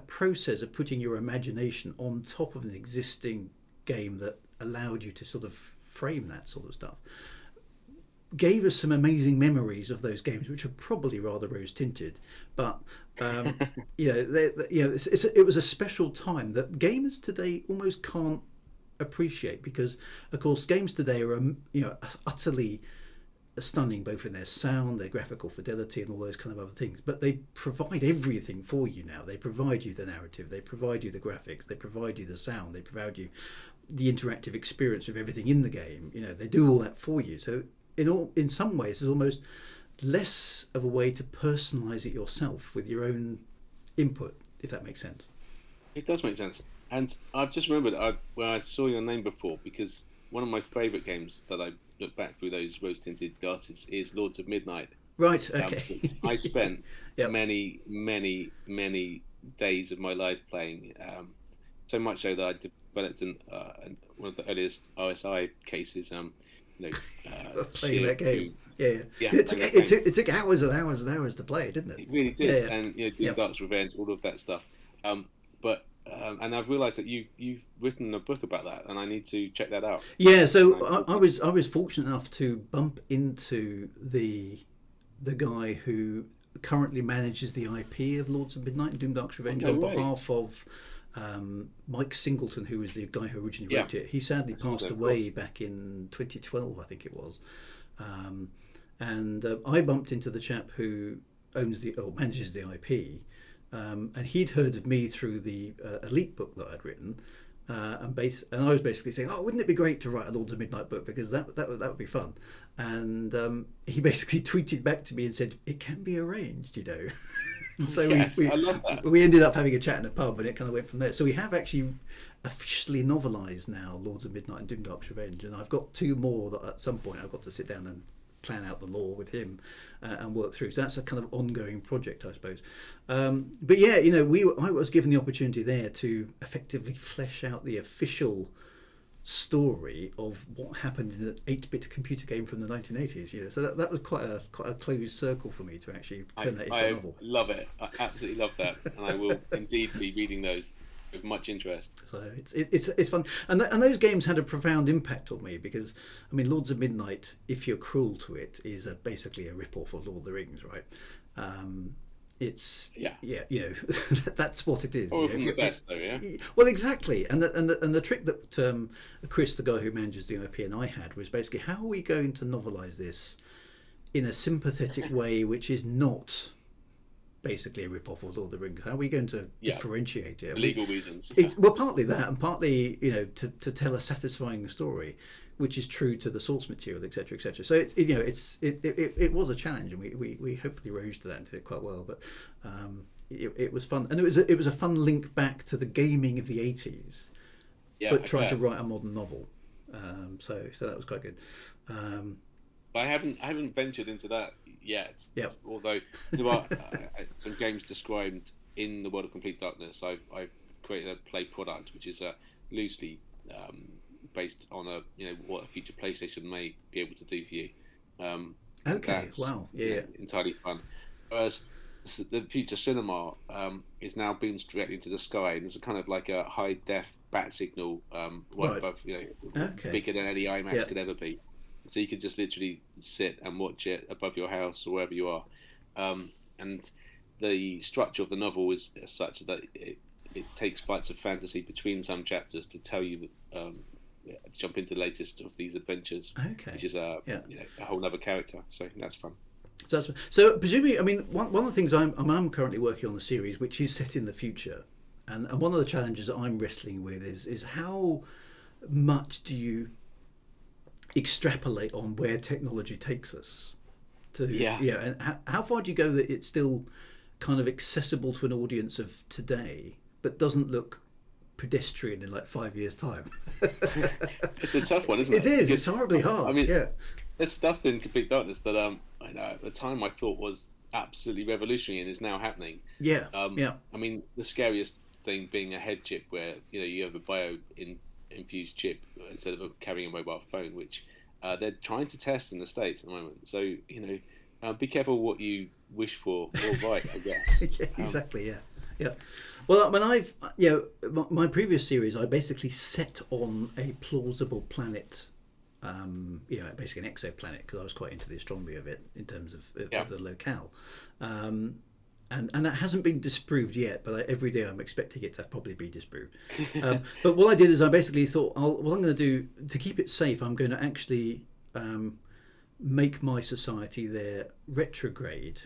process of putting your imagination on top of an existing game that allowed you to sort of frame that sort of stuff gave us some amazing memories of those games, which are probably rather rose tinted, but it was a special time that gamers today almost can't appreciate because, of course, games today are utterly stunning, both in their sound, their graphical fidelity, and all those kind of other things. But they provide everything for you now. They provide you the narrative, they provide you the graphics, they provide you the sound, they provide you the interactive experience of everything in the game. They do all that for you. So in some ways, there's almost less of a way to personalize it yourself with your own input, if that makes sense. It does make sense. And I've just remembered when I saw your name before, because one of my favourite games that I look back through those rose-tinted glasses is Lords of Midnight. Right, okay. I spent many, many, many days of my life playing, so much so that I developed one of the earliest RSI cases, playing that game. It took hours and hours and hours to play, didn't it? It really did. And Doom Dark's Revenge, all of that stuff. And I've realised that you've written a book about that, and I need to check that out. Yeah, so I was fortunate enough to bump into the guy who currently manages the IP of Lords of Midnight and Doom Dark's Revenge on behalf of Mike Singleton, who was the guy who originally wrote it. He sadly passed away back in 2012, I think it was. And I bumped into the chap who manages the IP, and he'd heard of me through the Elite book that I'd written, and I was basically saying, "Oh, wouldn't it be great to write a Lords of Midnight book because that would be fun?" And he basically tweeted back to me and said, "It can be arranged, And so I love that. We ended up having a chat in a pub, and it kind of went from there. So we have actually officially novelised now Lords of Midnight and Doom Dark's Revenge, and I've got 2 more that at some point I've got to sit down and plan out the lore with him and work through. So that's a kind of ongoing project, I suppose. But yeah, I was given the opportunity there to effectively flesh out the official story of what happened in an 8-bit computer game from the 1980s. So that was quite a closed circle for me to actually turn that into a novel. I love it. I absolutely love that, and I will indeed be reading those. with much interest. So it's fun, and those games had a profound impact on me because, I mean, Lords of Midnight, if you're cruel to it, is basically a rip-off of Lord of the Rings, right? It's you know that's what it is. Or from the best, though, yeah. Well, exactly, and the trick that Chris, the guy who manages the IP, and I had was basically, how are we going to novelise this in a sympathetic way, which is not basically a rip-off of Lord of the Rings? How are we going to differentiate it? For legal reasons. Well, partly that, and partly, you know, to tell a satisfying story, which is true to the source material, etc., etc. So it was a challenge, and we hopefully rose to that and did it quite well. But it was fun, and it was a fun link back to the gaming of the 80s, but trying to write a modern novel. So that was quite good. I haven't ventured into that yet. Yep. Although there are some games described in the World of Complete Darkness. I've created a play product which is loosely based on what a future PlayStation may be able to do for you. Okay. Wow. Yeah. Entirely fun. Whereas the future cinema is now beamed directly into the sky, and there's a kind of like a high def bat signal right above, bigger than any IMAX could ever be. So you could just literally sit and watch it above your house or wherever you are. And the structure of the novel is such that it takes bites of fantasy between some chapters to tell you jump into the latest of these adventures, which is a whole other character. So that's fun. So presumably, I mean, one of the things I'm currently working on a series which is set in the future, and one of the challenges that I'm wrestling with is how much do you extrapolate on where technology takes us to, and how far do you go that it's still kind of accessible to an audience of today but doesn't look pedestrian in like 5 years time? It's a tough one, isn't it? It is. It's horribly hard. I mean, there's stuff in Complete Darkness that I know at the time I thought was absolutely revolutionary and is now happening. I mean, the scariest thing being a head chip, where you have a infused chip instead of carrying a mobile phone, which they're trying to test in the States at the moment. So be careful what you wish for or write, I guess. Exactly. Yeah. Well, when I've my previous series, I basically set on a plausible planet, basically an exoplanet, because I was quite into the astronomy of it in terms of the locale. And that hasn't been disproved yet, but every day I'm expecting it to probably be disproved. But what I did is I basically thought, what I'm going to do to keep it safe, I'm going to actually make my society there retrograde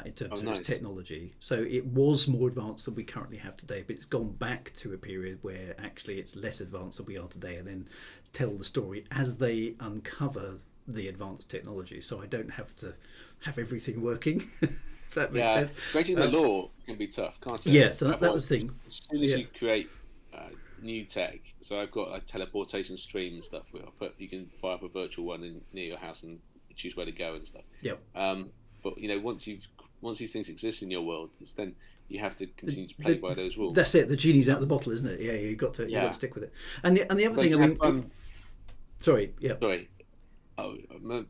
in terms of its technology. So it was more advanced than we currently have today, but it's gone back to a period where actually it's less advanced than we are today, and then tell the story as they uncover the advanced technology. So I don't have to have everything working. That makes sense. Breaking the law can be tough, can't it? Yeah, so that was the thing. As soon as you create new tech, so I've got like teleportation stream and stuff where you can fire up a virtual one near your house and choose where to go and stuff. Yep. But once these things exist in your world, then you have to continue to play by those rules. That's it. The genie's out of the bottle, isn't it? Yeah, you've got to stick with it. And the other thing, I mean, sorry. Oh,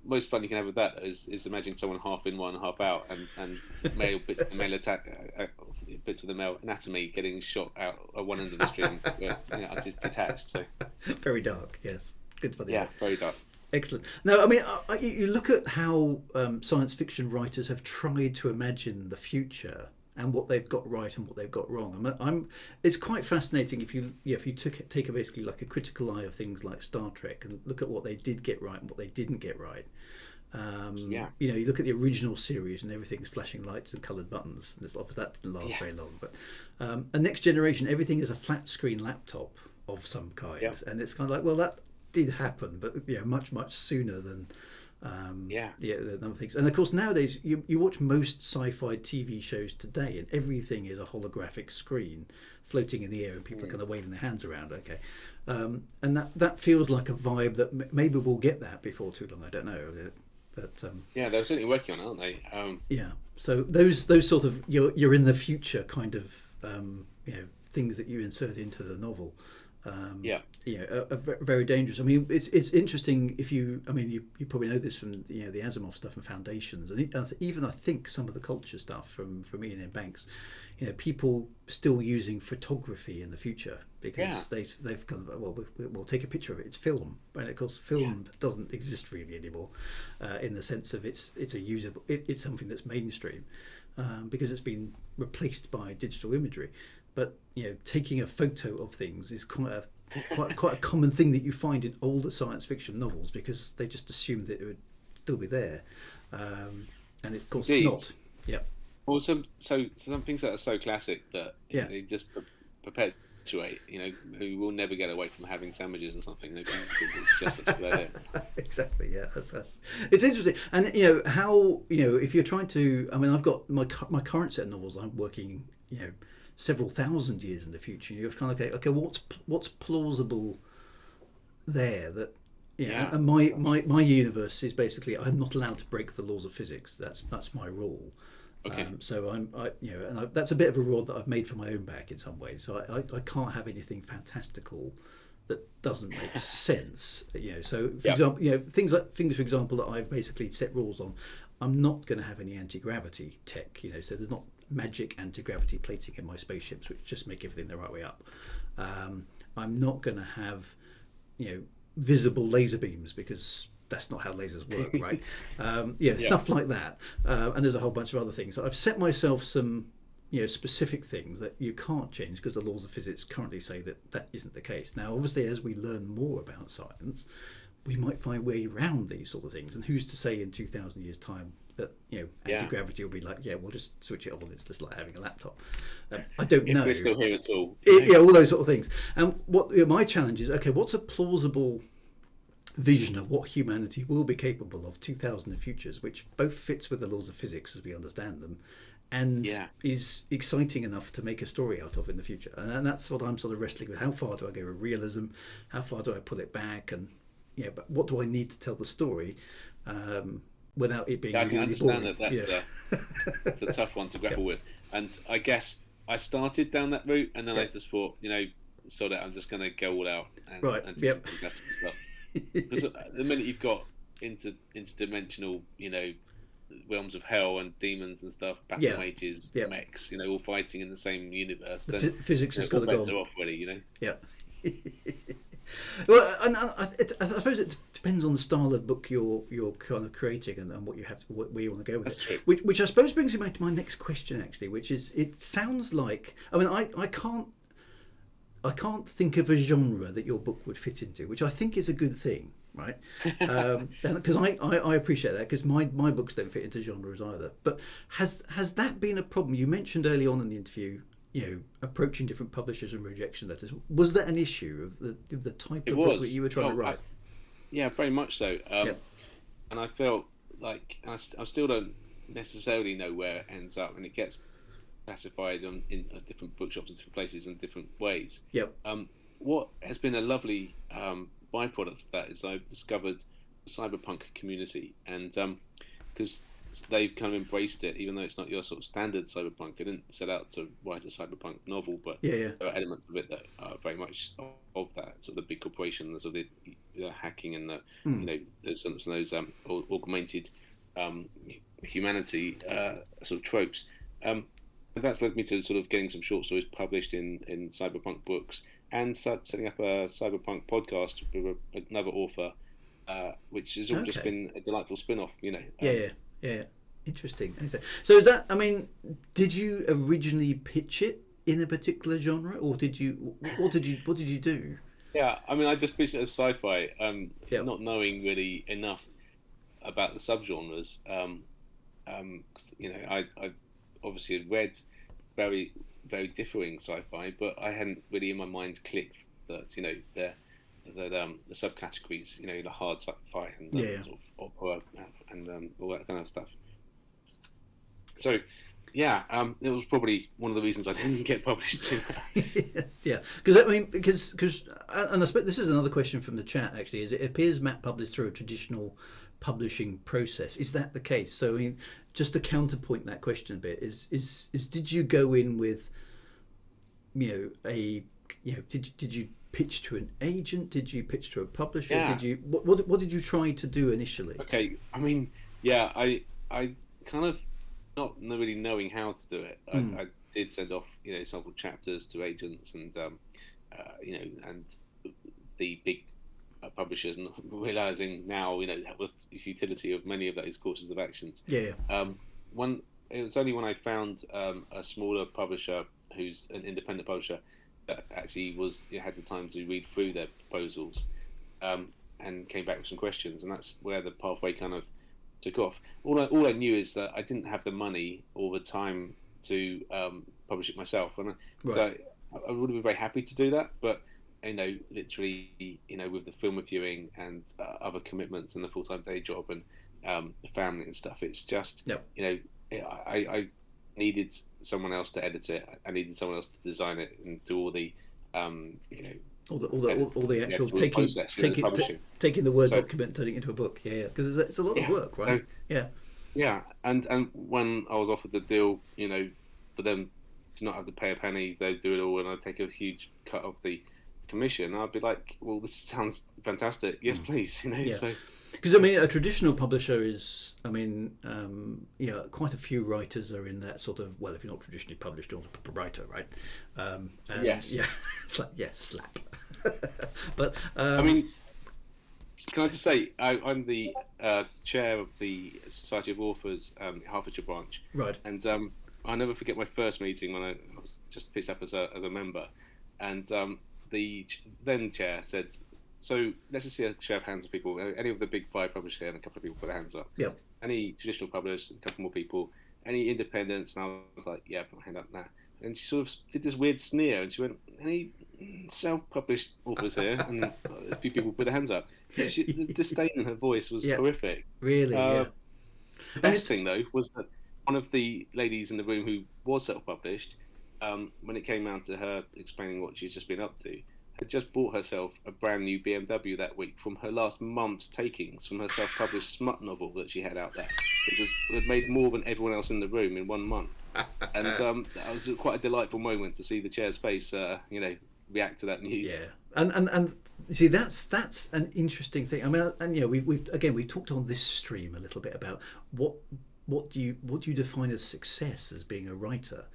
most fun you can have with that is imagining someone half in one, half out, and male bits of the male bits of the male anatomy getting shot out at one end of the stream, detached. So very dark. Yes, good for the very dark. Excellent. No, I mean, you look at how science fiction writers have tried to imagine the future and what they've got right and what they've got wrong. It's quite fascinating if you take a basically like a critical eye of things like Star Trek and look at what they did get right and what they didn't get right. You look at the original series and everything's flashing lights and coloured buttons. And that didn't last very long. But a Next Generation, everything is a flat screen laptop of some kind, and it's kind of like, well, that did happen, but much sooner than the other things. And of course nowadays you watch most sci-fi TV shows today and everything is a holographic screen floating in the air and people are kind of waving their hands around. And that feels like a vibe that maybe we'll get that before too long. I don't know, but they're certainly working on it, aren't they? So those sort of you're in the future kind of things that you insert into the novel Yeah. Are very dangerous. I mean, it's interesting if you. I mean, you probably know this from the Asimov stuff and Foundations, and even I think some of the culture stuff from Ian and Banks. People still using photography in the future because they've gone, well, we'll take a picture of it. It's film, and of course, film doesn't exist really anymore, in the sense of it's a usable. It's something that's mainstream, because it's been replaced by digital imagery. But taking a photo of things is quite a common thing that you find in older science fiction novels because they just assumed that it would still be there, and of course it's not. Yeah. Well, some things that are so classic that they just perpetuate. Who will never get away from having sandwiches or something. Because it's just such a good idea. Exactly. Yeah. That's it's interesting, and how if you're trying to. I mean, I've got my current set of novels. I'm working several thousand years in the future. You're kind of okay. What's plausible there that. And my universe is basically I'm not allowed to break the laws of physics. That's my rule. Okay. So that's a bit of a rule that I've made for my own back in some ways. So I can't have anything fantastical that doesn't make sense. So for example, things for example that I've basically set rules on. I'm not going to have any anti-gravity tech. So there's not magic anti-gravity plating in my spaceships, which just make everything the right way up. I'm not going to have visible laser beams because that's not how lasers work, right? Stuff like that. And there's a whole bunch of other things. So I've set myself some, specific things that you can't change because the laws of physics currently say that isn't the case. Now, obviously, as we learn more about science, we might find a way around these sort of things. And who's to say in 2,000 years' time that anti-gravity will be like, we'll just switch it on. It's just like having a laptop. I don't know. If we're still here at all. All those sort of things. And what my challenge is, what's a plausible vision of what humanity will be capable of 2,000 futures, which both fits with the laws of physics as we understand them, and is exciting enough to make a story out of in the future. And that's what I'm sort of wrestling with. How far do I go with realism? How far do I pull it back? And but what do I need to tell the story without it being? I can understand boring? That's a tough one to grapple with. And I guess I started down that route, and then I just thought, so that I'm just going to go all out and do some fantastic stuff. Because the minute you've got interdimensional, realms of hell and demons and stuff, battle mages, mechs, all fighting in the same universe, then physics has got to go off already, Yeah. Well, and I suppose it depends on the style of book you're kind of creating and what you have to, where you want to go with That's it. True. Which I suppose brings me to my next question, actually, which is, it sounds like, I mean, I can't think of a genre that your book would fit into, which I think is a good thing, right? Because I appreciate that, because my books don't fit into genres either. But has that been a problem? You mentioned early on in the interview, approaching different publishers and rejection letters. Was that an issue of the type of book that you were trying to write? Very much so. And I felt like I still don't necessarily know where it ends up, and it gets classified in different bookshops and different places in different ways. What has been a lovely byproduct of that is I've discovered the cyberpunk community, and because they've kind of embraced it, even though it's not your sort of standard cyberpunk. I didn't set out to write a cyberpunk novel, but there are elements of it that are very much of that, sort of the big corporations, or the hacking and some of those augmented humanity sort of tropes. And that's led me to sort of getting some short stories published in cyberpunk books, and setting up a cyberpunk podcast with another author, which has all just been a delightful spin-off, Yeah. Interesting. So is that? I mean, did you originally pitch it in a particular genre, or did you? What did you do? Yeah, I mean, I just pitched it as sci-fi, not knowing really enough about the subgenres. I obviously had read very, very differing sci-fi, but I hadn't really in my mind clicked that the subcategories, the hard sci-fi and sort of opera and all that kind of stuff. So, it was probably one of the reasons I didn't get published too. Because and I suppose this is another question from the chat. Actually, is it appears Matt published through a traditional publishing process? Is that the case? So, I mean, just to counterpoint that question a bit, is did you go in with, a did you pitch to an agent? Did you pitch to a publisher? Yeah. Did you what did you try to do initially? Okay, I mean, yeah, I kind of not really knowing how to do it. I did send off, sample chapters to agents and and the big publishers, and realizing now, with the futility of many of those courses of actions. Yeah. It was only when I found a smaller publisher who's an independent publisher that actually had the time to read through their proposals, and came back with some questions, and that's where the pathway kind of took off. All I knew is that I didn't have the money or the time to publish it myself, and so I would have been very happy to do that, but literally, with the film reviewing and other commitments and the full-time day job and the family and stuff, it's just I needed someone else to edit it. I needed someone else to design it and do all the all the actual taking the Word document, turning it into a book. Yeah, because it's a lot of work, right? So, yeah, and when I was offered the deal, for them to not have to pay a penny, they'd do it all, and I'd take a huge cut of the commission. I'd be like, well, this sounds fantastic. Yes, please. So. Because a traditional publisher is, quite a few writers are in that sort of, well, if you're not traditionally published, you're not a writer, right? Yes. Yeah, it's like, slap. But can I just say, I'm the chair of the Society of Authors Hertfordshire branch, right? And I'll never forget my first meeting when I was just picked up as a member, and the then chair said, so let's just see a show of hands of people. Any of the big five publishers here, and a couple of people put their hands up. Yeah. Any traditional publishers, a couple more people. Any independents, and I was like, yeah, put my hand up now. And she sort of did this weird sneer, and she went, any self-published authors here? And a few people put their hands up. The disdain in her voice was horrific. Really, yeah. The best thing, though, was that one of the ladies in the room who was self-published, when it came round to her explaining what she's just been up to, had just bought herself a brand new BMW that week from her last month's takings from her self-published smut novel that she had out there, which had made more than everyone else in the room in 1 month. And that was quite a delightful moment to see the chair's face, react to that news. Yeah, and see, that's an interesting thing. We talked on this stream a little bit about what do you define as success as being a writer.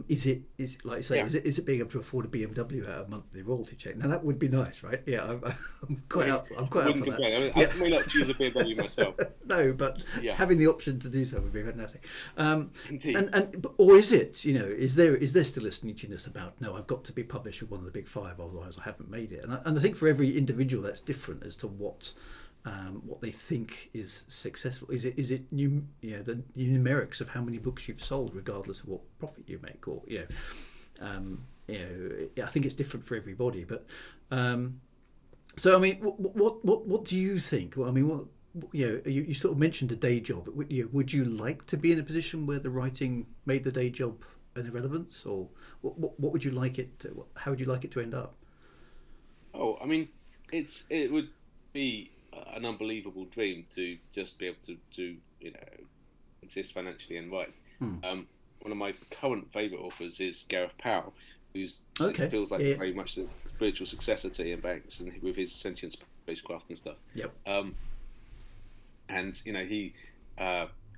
Is it like you say? Yeah. Is it being able to afford a BMW at a monthly royalty check? Now that would be nice, right? Yeah, I'm quite up for that. I may not choose a BMW myself. No, but having the option to do so would be fantastic. Indeed. Or is it? Is there still a sneakiness about? No, I've got to be published with one of the big five, otherwise I haven't made it. And I think for every individual that's different as to what they think is successful. Is it the numerics of how many books you've sold, regardless of what profit you make, or I think it's different for everybody. But so what do you think? Well, you sort of mentioned a day job. Would you like to be in a position where the writing made the day job an irrelevance, or what would you like it to, how would you like it to end up? Oh, it would be an unbelievable dream to just be able to exist financially and write. One of my current favourite authors is Gareth Powell, who's feels like very much the spiritual successor to Ian Banks, and with his sentient spacecraft and stuff. Yep. And he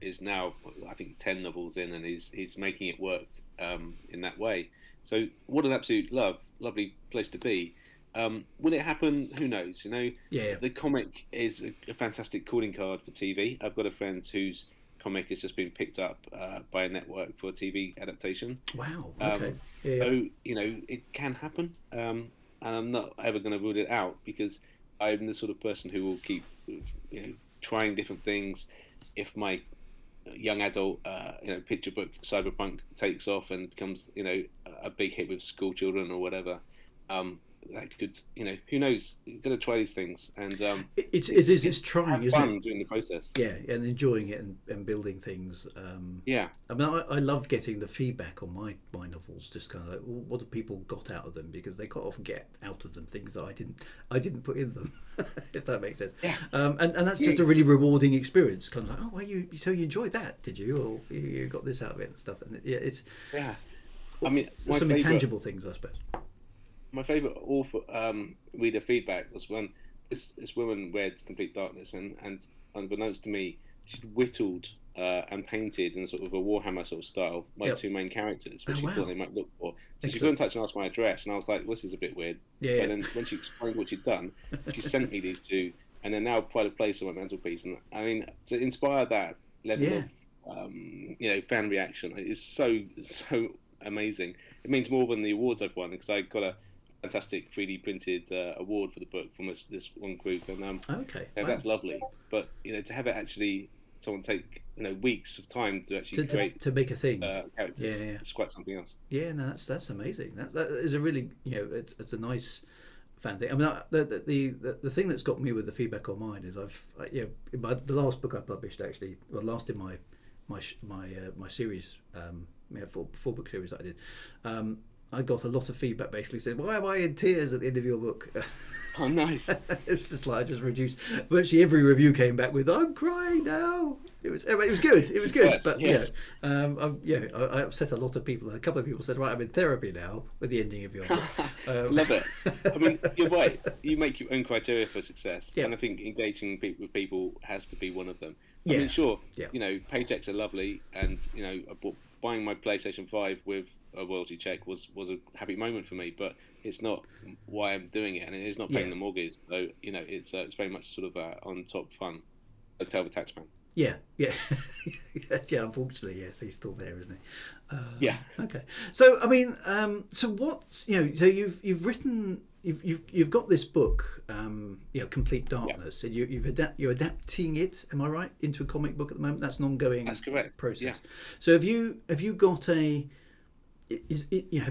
is now, I think, 10 novels in, and he's making it work in that way. So what an absolute lovely place to be. Will it happen? Who knows? The comic is a fantastic calling card for TV. I've got a friend whose comic has just been picked up by a network for a TV adaptation. Wow. Okay. So it can happen, and I'm not ever going to rule it out, because I'm the sort of person who will keep trying different things. If my young adult picture book Cyberpunk takes off and becomes a big hit with school children or whatever, that could, who knows? You've got to try these things, and it's trying, isn't fun it? Doing the process. Yeah, and enjoying it and building things. I love getting the feedback on my novels. Just kind of like, what have people got out of them? Because they quite often get out of them things that I didn't put in them. If that makes sense. Yeah. And that's just a really rewarding experience. Kind of like, well, you enjoyed that, did you? Or you got this out of it and stuff. And it's yeah. some intangible things, I suppose. my favourite author reader feedback was when this woman read Complete Darkness, and unbeknownst to me, she'd whittled and painted in sort of a Warhammer sort of style my Yep. two main characters, which Oh she thought wow. they might look for. So she got in Excellent. touch and asked my address, and I was like, "This is a bit weird." Yeah. But Yeah. then when she explained what she'd done, she sent me these two, and they're now pride of place on my mantelpiece. And I mean, to inspire that level Yeah. of fan reaction is so amazing. It means more than the awards I've won, because I got a fantastic 3D printed award for the book from this one group, and Okay. yeah, Wow. that's lovely. But to have it actually someone take weeks of time to actually create To make a thing. Yeah. characters, Yeah. it's quite something else. Yeah. No, that's amazing. That is a really it's a nice fan thing. I mean, the thing that's got me with the feedback on mine is the last book I published, actually, well, last in my series, four book series that I did. I got a lot of feedback basically saying, "Why am I in tears at the end of your book?" Oh, nice. It was just like I just reduced. Virtually every review came back with, "I'm crying now." It was good. It was good, Success, but yes. I upset a lot of people. A couple of people said, "Right, I'm in therapy now" with the ending of your book. Love it. I mean, you're right. You make your own criteria for success, Yeah. and I think engaging with people has to be one of them. I Yeah. mean, sure, Yeah. paychecks are lovely, and buying my PlayStation 5 with a royalty check was a happy moment for me, but it's not why I'm doing it, and it is not paying Yeah. the mortgage. So it's very much sort of on top fun. So tell the taxman. Yeah, yeah, yeah. Unfortunately, yes, he's still there, isn't he? Yeah. Okay. So, I mean, so what's so you've written you've got this book, Complete Darkness, and you're adapting it. Am I right, into a comic book at the moment? That's an ongoing That's correct. process. Yeah. So have you got have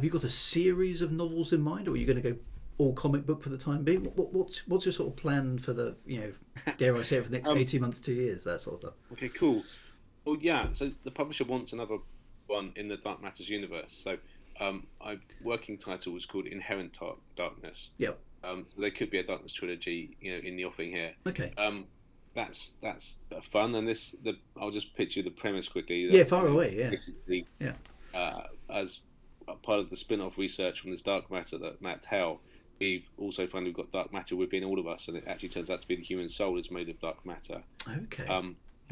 you got a series of novels in mind, or are you going to go all comic book for the time being? What's your sort of plan for the dare I say it, for the next 18 months, 2 years, that sort of stuff? Okay, cool. Well, yeah. So the publisher wants another one in the Dark Matters universe. So, my working title was called Inherent Darkness. Yep. So there could be a Darkness trilogy, in the offing here. Okay. That's fun. And I'll just pitch you the premise quickly. Yeah, far away. Yeah. Basically, Yeah. As a part of the spin-off research from this dark matter that Matt Hell, we've also found we've got dark matter within all of us, and it actually turns out to be the human soul is made of dark matter. Okay.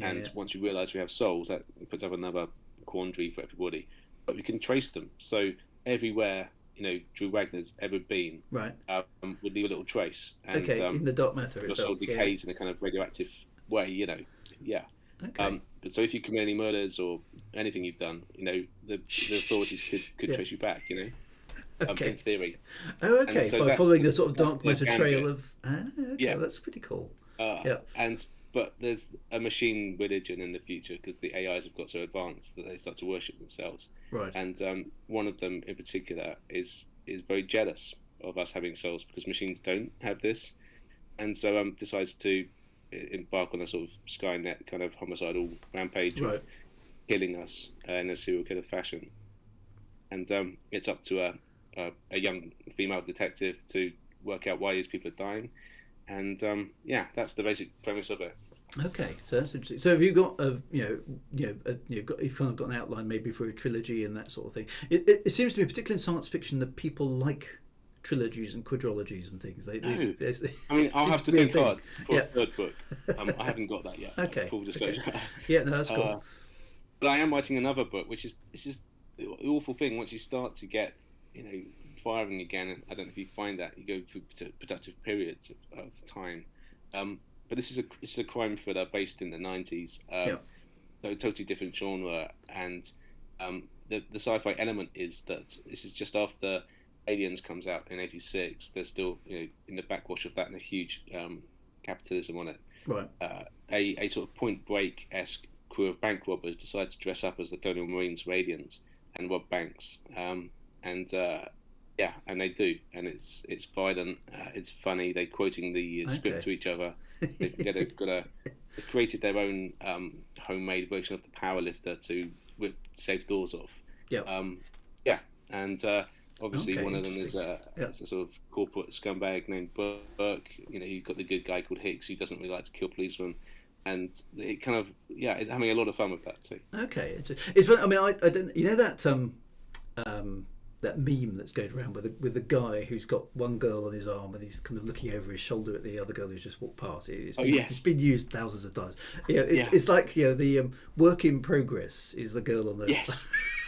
And Yeah. once we realise we have souls, that puts up another quandary for everybody. But we can trace them. So everywhere, Drew Wagner's ever been, Right. would leave a little trace. And, Okay. In the dark matter your itself. soul decays in a kind of radioactive way, Yeah. Okay. But so if you commit any murders or anything you've done, the authorities could Yeah. trace you back, Okay. in theory. Oh, okay. And so By that's following the sort of that's dark the matter trail gambit. of. Okay, Yeah. that's pretty cool. Yeah. But there's a machine religion in the future because the AIs have got so advanced that they start to worship themselves. Right. And one of them in particular is very jealous of us having souls because machines don't have this, and so decides to embark on a sort of Skynet kind of homicidal rampage Right. of killing us in a serial killer fashion. And it's up to a young female detective to work out why these people are dying. And that's the basic premise of it. Okay, so that's interesting. So have you got you've kind of got an outline maybe for a trilogy and that sort of thing? It seems to me, particularly in science fiction, that people like trilogies and quadrilogies and things. I mean, I'll have to be a think thing. hard for Yeah. a third book. I haven't got that yet. Okay. Full disclosure. Okay. Yeah, no, that's cool. But I am writing another book, which is the awful thing. Once you start to get, firing again, and I don't know if you find that you go through productive periods of time. But this is a crime thriller based in the 90s. So a totally different genre, and the sci-fi element is that this is just after Aliens comes out in '86. There's still in the backwash of that and a huge capitalism on it. Right. A sort of Point Break-esque crew of bank robbers decide to dress up as the Colonial Marines for aliens and rob banks. And they do, and it's violent, it's funny. They're quoting the script to each other. They've created their own homemade version of the powerlifter to save doors off. Yeah. And obviously one of them is a sort of corporate scumbag named Burke. You've got the good guy called Hicks who doesn't really like to kill policemen. And it kind of it's having a lot of fun with that too. Okay, it's fun. I mean, I don't that that meme that's going around with the guy who's got one girl on his arm and he's kind of looking over his shoulder at the other girl who's just walked past. It's been used thousands of times. It's like the work in progress is the girl on the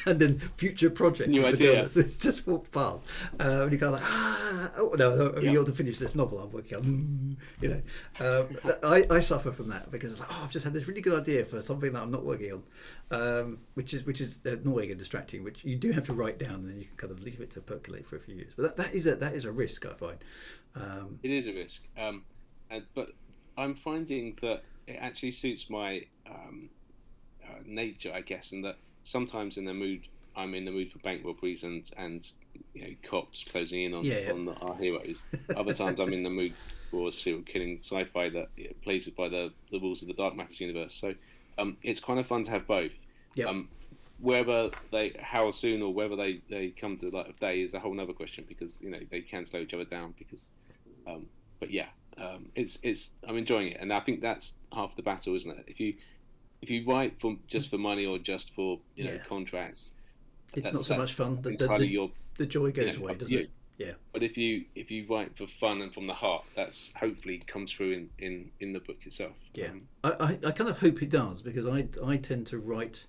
and then future project New is the idea. girl that's just walked past. And you go like, oh no, you ought to finish this novel I'm working on. I suffer from that because it's like, I've just had this really good idea for something that I'm not working on, which is annoying and distracting, which you do have to write down and then you can kind of leave it to percolate for a few years. But that is a risk, I find. It is a risk, but I'm finding that it actually suits my nature, I guess, and that sometimes I'm in the mood for bank robberies and cops closing in on our heroes. Other times I'm in the mood for serial killing sci-fi that plays by the rules of the Dark Matter universe. So it's kind of fun to have both. Yep. How soon or whether they come to the light of day is a whole other question, because they can slow each other down. Because, it's I'm enjoying it, and I think that's half the battle, isn't it? If you write just for money or just for contracts, it's not so much fun. The joy goes away, doesn't it? Yeah. But if you write for fun and from the heart, that's hopefully comes through in the book itself. Yeah. I kind of hope it does, because I tend to write.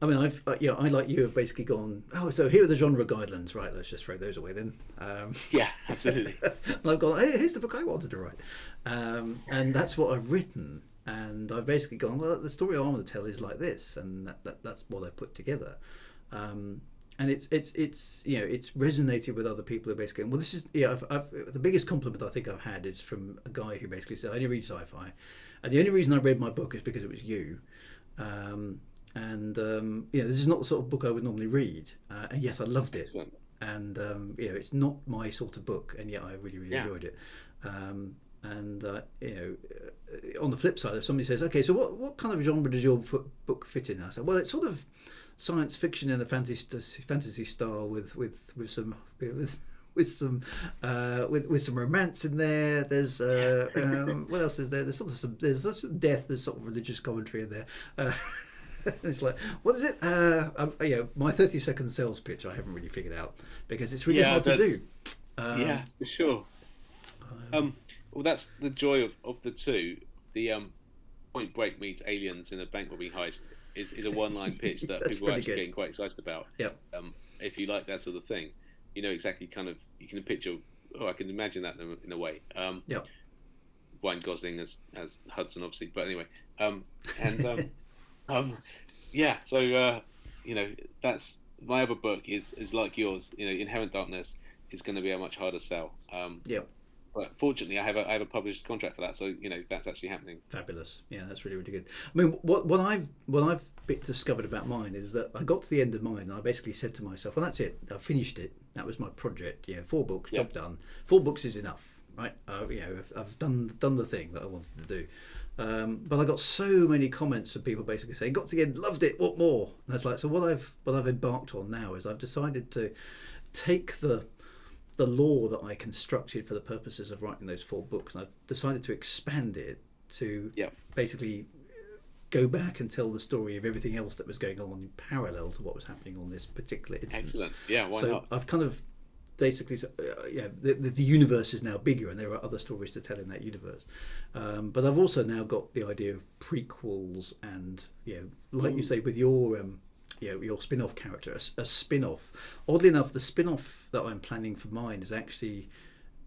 I mean, I like you have basically gone, so here are the genre guidelines, right? Let's just throw those away then. Yeah, absolutely. And I've gone, hey, here's the book I wanted to write, and that's what I've written. And I've basically gone, well, the story I want to tell is like this, and that's what I put together. And it's resonated with other people who are basically going, well, this is the biggest compliment I think I've had is from a guy who basically said, I only read sci-fi, and the only reason I read my book is because it was you. This is not the sort of book I would normally read, and yet I loved it. Excellent. And it's not my sort of book, and yet I really enjoyed it. On the flip side, if somebody says, okay, so what kind of genre does your book fit in? I said, well, it's sort of science fiction in a fantasy style with some romance in there. There's what else is there? There's some death. There's sort of religious commentary in there. It's like, what is it? My 30-second sales pitch I haven't really figured out, because it's really hard to do. For sure. Well, that's the joy of the two. The Point Break meets Aliens in a bank robbery heist is a one-line pitch that people are actually getting quite excited about. Yep. If you like that sort of thing, exactly you can picture. Oh, I can imagine that in a way. Yep. Ryan Gosling as Hudson, obviously, but anyway. So that's my other book is like yours. Inherent Darkness is going to be a much harder sell. But fortunately, I have a published contract for that, so that's actually happening. Fabulous, yeah, that's really good. I mean, what I've discovered about mine is that I got to the end of mine, and I basically said to myself, "Well, that's it. I finished it. That was my project. 4 books, job done. 4 books is enough, right? I've done the thing that I wanted to do." But I got so many comments from people basically saying, "Got to the end, loved it. What more?" And that's like, so what I've embarked on now is I've decided to take the lore that I constructed for the purposes of writing those 4 books, and I've decided to expand it to basically go back and tell the story of everything else that was going on in parallel to what was happening on this particular instance. Excellent. Yeah, why not? I've kind of basically, the universe is now bigger, and there are other stories to tell in that universe. But I've also now got the idea of prequels, and like you say, with your spin-off character, a spin-off. Oddly enough, the spin-off that I'm planning for mine is actually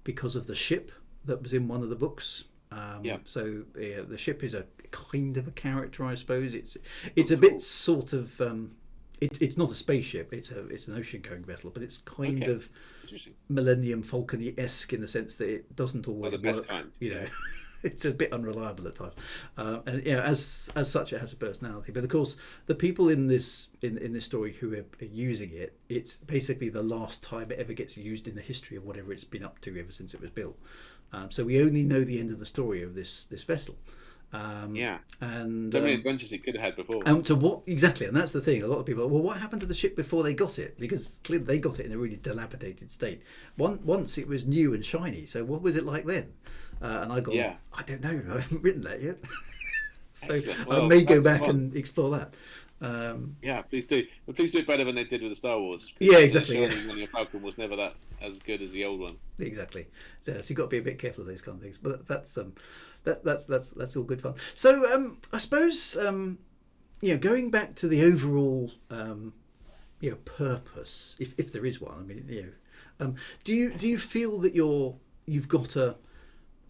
because of the ship that was in one of the books. So the ship is a kind of a character, I suppose. It's a bit sort of it's not a spaceship. It's an ocean-going vessel, but it's kind of Millennium Falcon-esque in the sense that it doesn't always work. Best kind. It's a bit unreliable at times, and as such, it has a personality. But of course, the people in this story who are using it, it's basically the last time it ever gets used in the history of whatever it's been up to ever since it was built. So we only know the end of the story of this vessel. And so many adventures it could have had before. So what exactly? And that's the thing. A lot of people, well, what happened to the ship before they got it? Because clearly they got it in a really dilapidated state. Once it was new and shiny. So what was it like then? And I got, I don't know. I haven't written that yet. So well, I may go back and explore that. Yeah, please do. But please do it better than they did with the Star Wars. Yeah, exactly. The Shining Millennium Falcon was never that as good as the old one. Exactly. So you've got to be a bit careful of those kind of things. But that's all good fun. So I suppose going back to the overall purpose, if there is one. I mean, do you feel that you've got a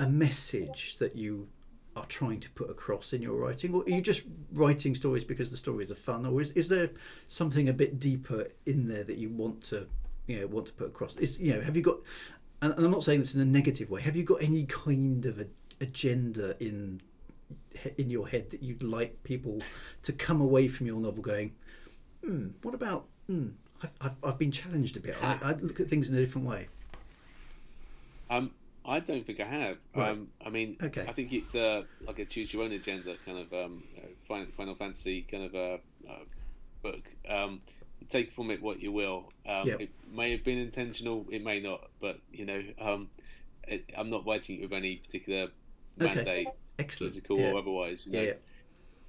message that you are trying to put across in your writing, or are you just writing stories because the stories are fun, or is there something a bit deeper in there that you want to put across? Have you got, and I'm not saying this in a negative way, have you got any kind of agenda in your head that you'd like people to come away from your novel going, what about I've been challenged a bit, I look at things in a different way? I don't think I have. Right. I mean, Okay. I think it's like a choose your own agenda kind of Final Fantasy kind of book. Take from it what you will. It may have been intentional, it may not, but I'm not writing it with any particular mandate, Excellent. physical or otherwise. It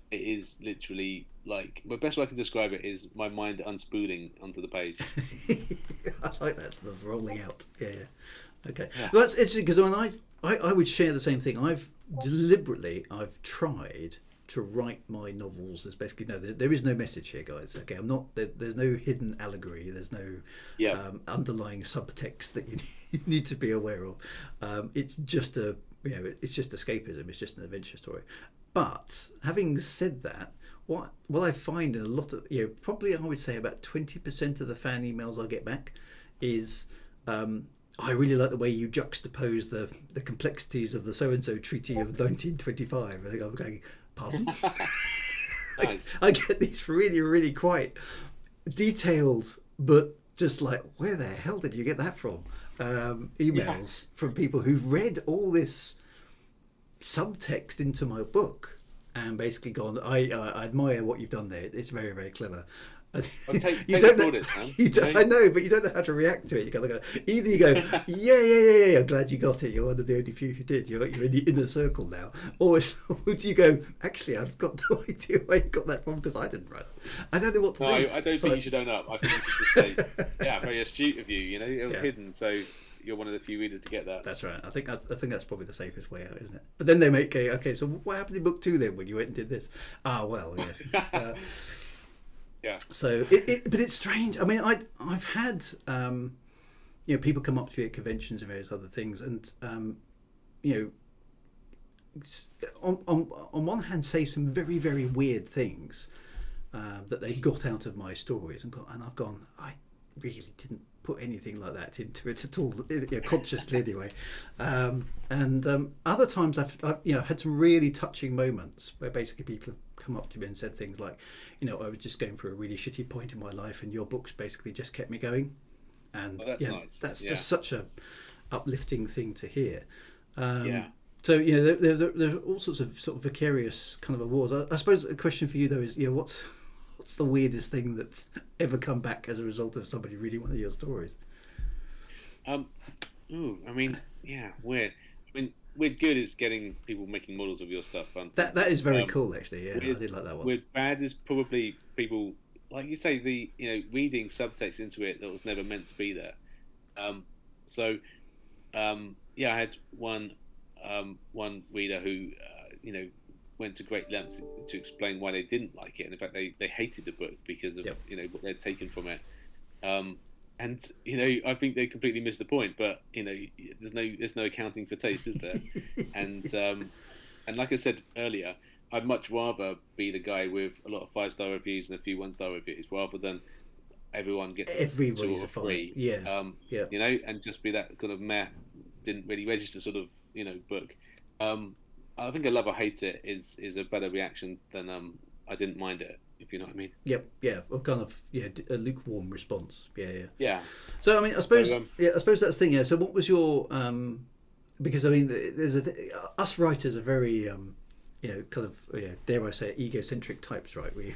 is literally like, the best way I can describe it is my mind unspooling onto the page. I like that sort of rolling out. Yeah. Okay. Yeah. Well, that's interesting because I would share the same thing. I've tried to write my novels as basically there is no message here, guys. Okay, I'm not there's no hidden allegory. There's no underlying subtext that you need to be aware of. It's just it's just escapism. It's just an adventure story. But having said that, what I find in a lot of probably I would say about 20% of the fan emails I get back is I really like the way you juxtapose the complexities of the so-and-so Treaty of 1925. I think I'm going, pardon? Nice. I get these really, really quite detailed, but just like, where the hell did you get that from? Emails from people who've read all this subtext into my book and basically gone, I admire what you've done there. It's very, very clever. You don't know, I know, but you don't know how to react to it. You kind of go, either you go, yeah, I'm glad you got it. You're one of the only few who did. You're in the inner circle now. Or do you go, actually, I've got no idea where you got that from because I didn't write it. I don't know what to do. I don't think you should own up. I think you should just say, very astute of you. It was hidden, so you're one of the few readers to get that. That's right. I think that's probably the safest way out, isn't it? But then they make okay. So what happened in book 2 then when you went and did this? Well, yes. Yeah. So but it's strange. I mean, I've had people come up to me at conventions and various other things, and on one hand say some very, very weird things that they got out of my stories, and I've gone, I really didn't put anything like that into it at all, consciously anyway. And other times I've had some really touching moments where basically people have come up to me and said things like, I was just going through a really shitty point in my life and your books basically just kept me going. And that's nice. That's just such a uplifting thing to hear. Yeah. So there are all sorts of sort of vicarious kind of awards. I suppose a question for you though is, what's the weirdest thing that's ever come back as a result of somebody reading one of your stories? Weird. Weird good is getting people making models of your stuff fun. That is very cool, actually. Yeah, I did like that one. Weird bad is probably people, like you say, reading subtext into it that was never meant to be there. I had one reader who went to great lengths to explain why they didn't like it, and in fact they hated the book because of what they'd taken from it. And I think they completely missed the point. But there's no accounting for taste, is there? and like I said earlier, I'd much rather be the guy with a lot of 5-star reviews and a few 1-star reviews, rather than everyone gets 2 or 3. And just be that kind of didn't really register sort of book. I think a love or hate it is a better reaction than I didn't mind it, if you know what I mean. Yep, yeah, or kind of a lukewarm response. Yeah. So I mean, I suppose that's the thing. Yeah. So what was your because I mean, there's us writers are very kind of dare I say it, egocentric types, right? We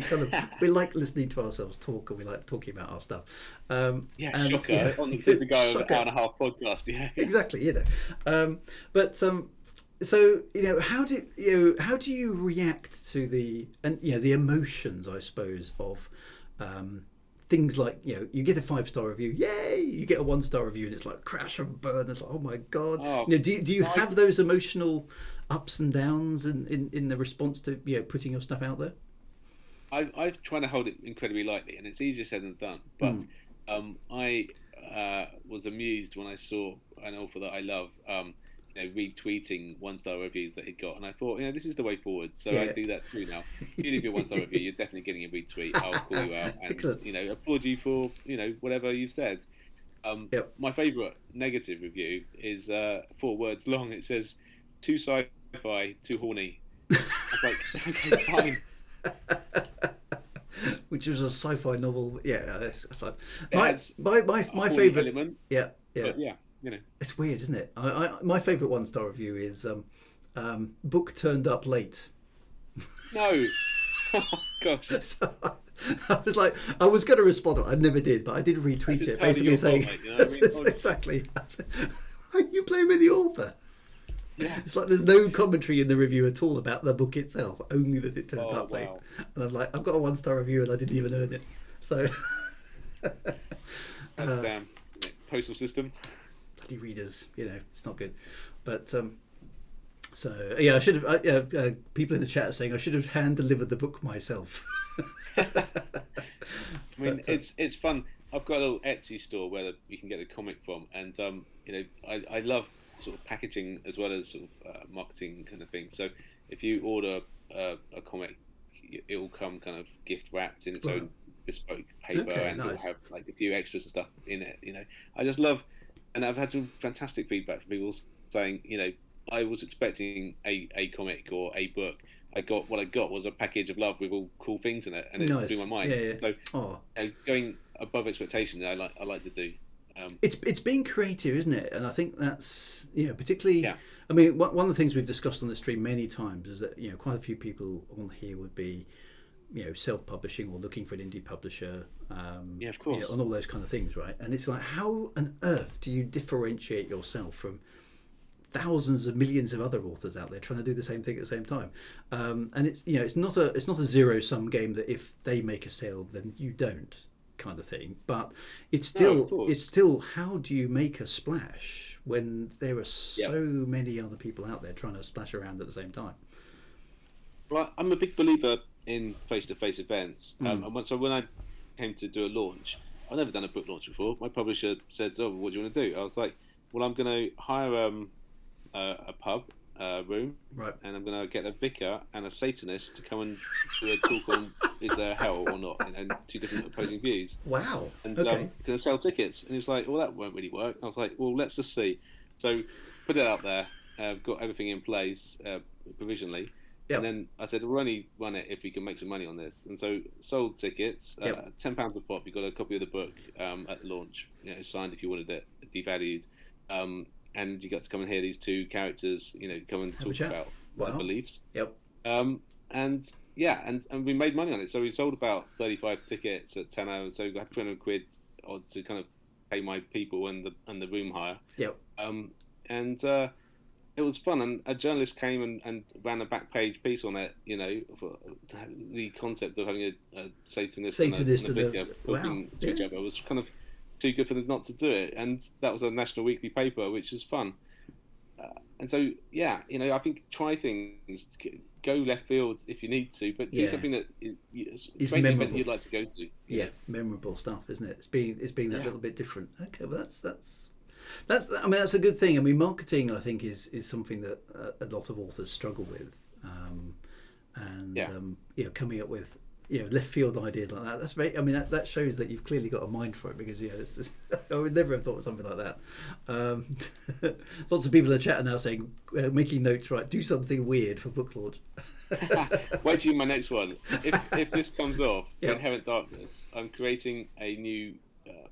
kind of we like listening to ourselves talk, and we like talking about our stuff. Shocker! On the guy with an hour and a half podcast. Yeah. Exactly. So how do you react to the emotions, I suppose, of things like you get a 5-star review, yay! You get a 1-star review, and it's like crash and burn. It's like, oh my god. Oh, Do you I, have those emotional ups and downs in the response to putting your stuff out there? I've tried to hold it incredibly lightly, and it's easier said than done. But Mm. I was amused when I saw an author that I love, retweeting 1-star reviews that he got, and I thought, this is the way forward. So I Yeah. do that too now. If you leave your 1-star review, you're definitely getting a retweet. I'll call you out and Excellent. applaud you for whatever you've said. Yep. My favourite negative review is 4 words long. It says, "Too sci-fi, too horny." I was like, okay, fine. Which was a sci-fi novel. Yeah, It my has a my horny favorite. element, Yeah, yeah. but yeah. It's weird, isn't it? My favorite 1-star review is book turned up late. No. Oh, gosh. So I was like, I was going to respond. I never did, but I did retweet That's it, entirely basically your saying, fault, mate, you know what I mean? exactly. Are you playing with the author? Yeah. It's like there's no commentary in the review at all about the book itself, only that it turned Oh, up late. wow. And I'm like, I've got a 1-star review and I didn't even earn it. So, God damn. Postal system. bloody readers, it's not good. But so yeah, I should have. People in the chat are saying I should have hand delivered the book myself. I mean, But, it's fun. I've got a little Etsy store where you can get a comic from, and I love sort of packaging as well as sort of marketing kind of thing. So if you order a comic, it will come kind of gift wrapped in its Right. own bespoke paper, Okay, and it'll nice. have like a few extras and stuff in it. I just love, and I've had some fantastic feedback from people saying, I was expecting a comic or a book. What I got was a package of love with all cool things in it, and it blew Nice. my mind. Yeah, yeah. So Oh, going above expectation, I like to do. it's being creative, isn't it? And I think that's particularly. Yeah. I mean, one of the things we've discussed on the stream many times is that quite a few people on here would be self-publishing or looking for an indie publisher. Yeah, of course. And all those kind of things, right? And it's like, how on earth do you differentiate yourself from thousands of millions of other authors out there trying to do the same thing at the same time? And it's not a zero-sum game that if they make a sale then you don't, kind of thing. But it's No, of still course. how do you make a splash when there are so Yeah. many other people out there trying to splash around at the same time? Well, I'm a big believer in face-to-face events. Mm. So when I came to do a launch, I've never done a book launch before. My publisher said, "Oh, what do you want to do?" I was like, "Well, I'm going to hire a pub room, Right. and I'm going to get a vicar and a Satanist to come and do a talk on is there hell or not, and 2 different opposing views. Wow. And Okay. going to sell tickets." And he was like, "Well, that won't really work." I was like, "Well, let's just see." So put it out there. Got everything in place provisionally. Yep. And then I said, we'll only run it if we can make some money on this. And so sold tickets, Yep. £10 a pop. You got a copy of the book at launch, signed if you wanted it, devalued. And you got to come and hear these 2 characters, come and Have a talk chat. about Wow. their beliefs. Yep. And yeah, and we made money on it. So we sold about 35 tickets at 10 hours. So we got 300 quid to kind of pay my people and the room hire. Yep. And it was fun, and a journalist came and ran a back page piece on it. For the concept of having a Satanist and a vicar talking to each other was kind of too good for them not to do it, and that was a national weekly paper, which is fun. And so, yeah, I think try things, go left field if you need to, but do something that is memorable. You'd like to go to. Memorable stuff, isn't it? It's been that little bit different. Okay, well that's I mean that's a good thing. I mean marketing I think is something that a lot of authors struggle with, coming up with left field ideas like that. That's very. I mean that shows that you've clearly got a mind for it, because I would never have thought of something like that. Lots of people in the chat are now saying, making notes, right? Do something weird for book launch. Wait till my next one. If this comes off, Yep. Inherent Darkness, I'm creating a new,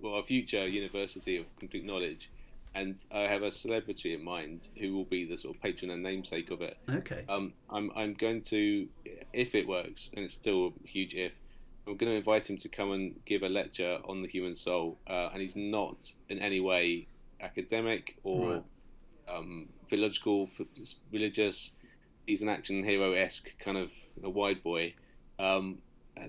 a future university of complete knowledge, and I have a celebrity in mind who will be the sort of patron and namesake of it. Okay. I'm going to, if it works, and it's still a huge if, I'm going to invite him to come and give a lecture on the human soul, and he's not in any way academic or Right. philological, religious. He's an action hero-esque kind of a wide boy, and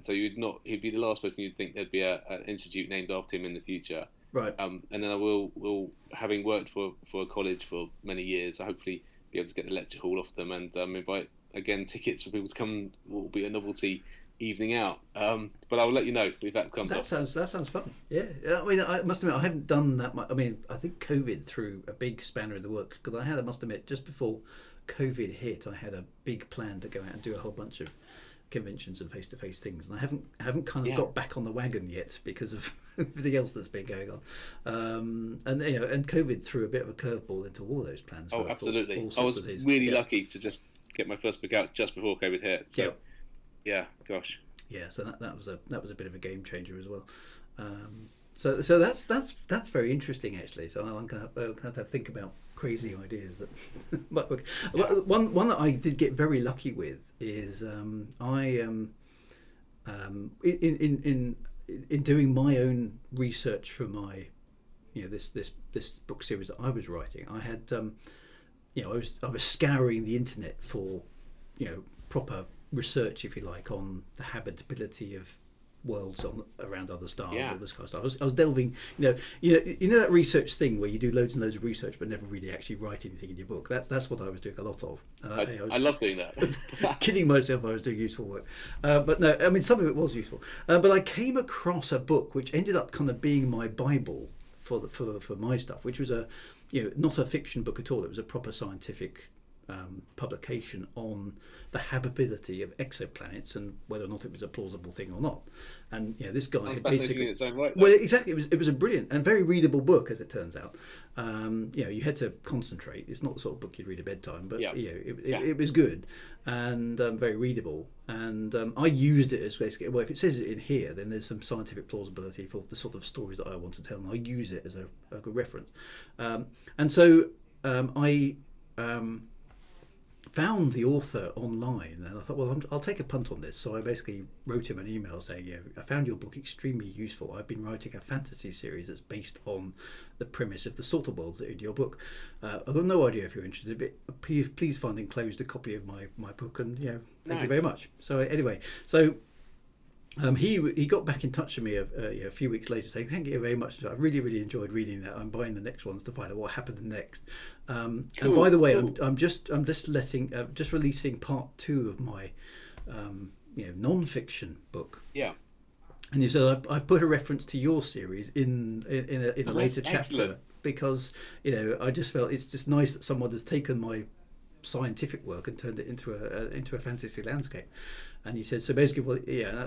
so he'd be the last person you'd think there'd be an institute named after him in the future. Right. And then I will, having worked for a college for many years, I hopefully be able to get the lecture hall off them and invite again tickets for people to come. Will be a novelty evening out. But I'll let you know if that comes off. That sounds fun. Yeah. I mean, I must admit I haven't done that much. I mean, I think COVID threw a big spanner in the works because I must admit, just before COVID hit, I had a big plan to go out and do a whole bunch of conventions and face-to-face things, and I haven't kind of got back on the wagon yet because of everything else that's been going on. And COVID threw a bit of a curveball into all those plans. Oh, absolutely. I was really lucky to just get my first book out just before COVID hit. So, yeah, gosh. Yeah, so that was a bit of a game changer as well. So that's very interesting actually. So I'm going to have to think about crazy ideas that might work. One that I did get very lucky with is in doing my own research for my this book series that I was writing. I had I was scouring the internet for proper research, if you like, on the habitability of worlds around other stars, all this kind of stuff. I was delving, you know that research thing where you do loads and loads of research but never really actually write anything in your book. That's what I was doing a lot of. And I love doing that. I was kidding myself I was doing useful work, but no, I mean some of it was useful. But I came across a book which ended up kind of being my Bible for my stuff, which was not a fiction book at all. It was a proper scientific publication on the habitability of exoplanets and whether or not it was a plausible thing or not. And this guy had basically in its own right, well, exactly, it was a brilliant and very readable book, as it turns out. You had to concentrate. It's not the sort of book you'd read at bedtime, but it was good and very readable. And I used it as basically, well, if it says it in here, then there's some scientific plausibility for the sort of stories that I want to tell, and I use it as a good reference. And so I found the author online, and I thought, well, I'll take a punt on this. So I basically wrote him an email saying, I found your book extremely useful. I've been writing a fantasy series that's based on the premise of the sort of worlds that are in your book. I've got no idea if you're interested, but please find enclosed a copy of my book, and thank you very much. So anyway, he got back in touch with me a few weeks later saying, thank you very much, I really enjoyed reading that. I'm buying the next ones to find out what happened next. And by the way, I'm just releasing part 2 of my non-fiction book. Yeah. And he said I've put a reference to your series in a later chapter. Excellent. Because I just felt it's just nice that someone has taken my scientific work and turned it into a fantasy landscape. And he said, so basically, well,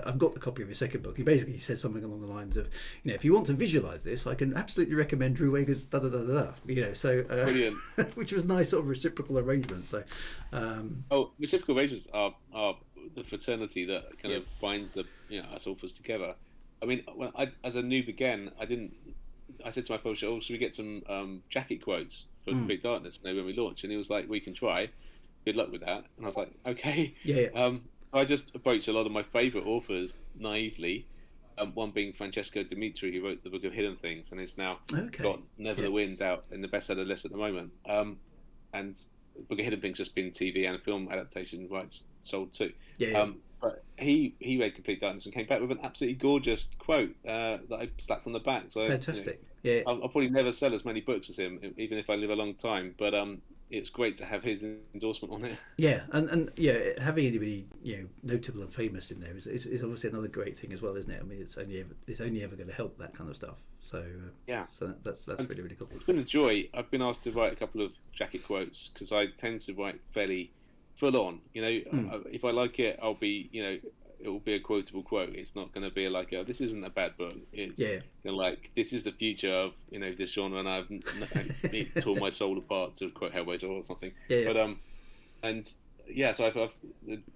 I've got the copy of his second book. He basically said something along the lines of, if you want to visualize this, I can absolutely recommend Drew Wager's da da da da. So brilliant. Which was nice sort of reciprocal arrangement. So reciprocal arrangements are the fraternity that kind of binds us authors together. I mean, when as a noob again, I said to my publisher, should we get some jacket quotes for Complete Darkness when we launch? And he was like, we can try. Good luck with that. And I was like, okay. Yeah. I just approached a lot of my favourite authors naively. One being Francesco Dimitri, who wrote the Book of Hidden Things, and it's now got Never the Wind out in the bestseller list at the moment. And the Book of Hidden Things just been TV and film adaptation rights sold too. But he read Complete Darkness and came back with an absolutely gorgeous quote that I slapped on the back. So fantastic. I'll probably never sell as many books as him, even if I live a long time. But it's great to have his endorsement on it. Yeah, and having anybody notable and famous in there is obviously another great thing as well, isn't it? I mean, it's only ever going to help that kind of stuff. So so that's really cool. It's been a joy. I've been asked to write a couple of jacket quotes because I tend to write fairly full on. If I like it, I'll be it will be a quotable quote. It's not going to be like, this isn't a bad book. It's like, this is the future of this genre, and I've torn my soul apart to quote Hellraiser or something. So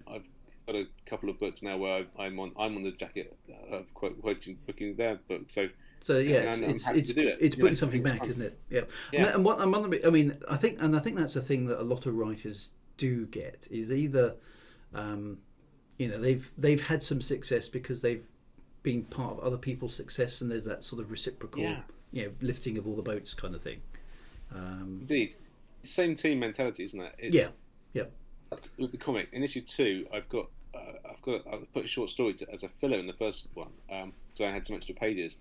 I've got a couple of books now where I'm on the jacket of quoting booking their book. So it's putting something back, isn't it? Yeah. And what I mean, I think that's a thing that a lot of writers do get is either. They've had some success because they've been part of other people's success, and there's that sort of reciprocal, lifting of all the boats kind of thing. Indeed. same team mentality, isn't it? Yeah, It's yeah, with the comic in issue 2. I've put a short story as a filler in the first one, so I had some extra pages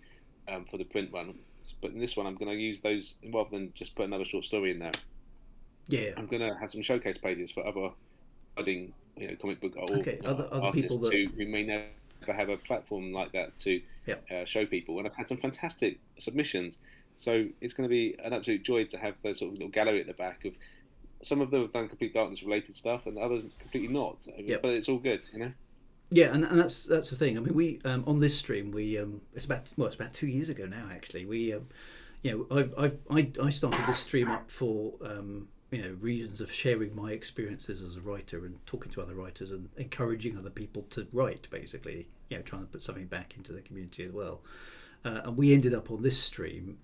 for the print one. But in this one, I'm going to use those rather than just put another short story in there. yeah. I'm going to have some showcase pages for other budding, comic book or Okay, other people artists that, who may never have a platform like that to yeah. show people. And I've had some fantastic submissions, so it's going to be an absolute joy to have the sort of little gallery at the back of. Some of them have done complete darkness related stuff, and others completely not. Yep. But it's all good, you know. Yeah, and that's the thing. I mean, we on this stream, we it's about 2 years ago now. Actually, we I started this stream up for reasons of sharing my experiences as a writer and talking to other writers and encouraging other people to write. Basically, trying to put something back into the community as well. And we ended up on this stream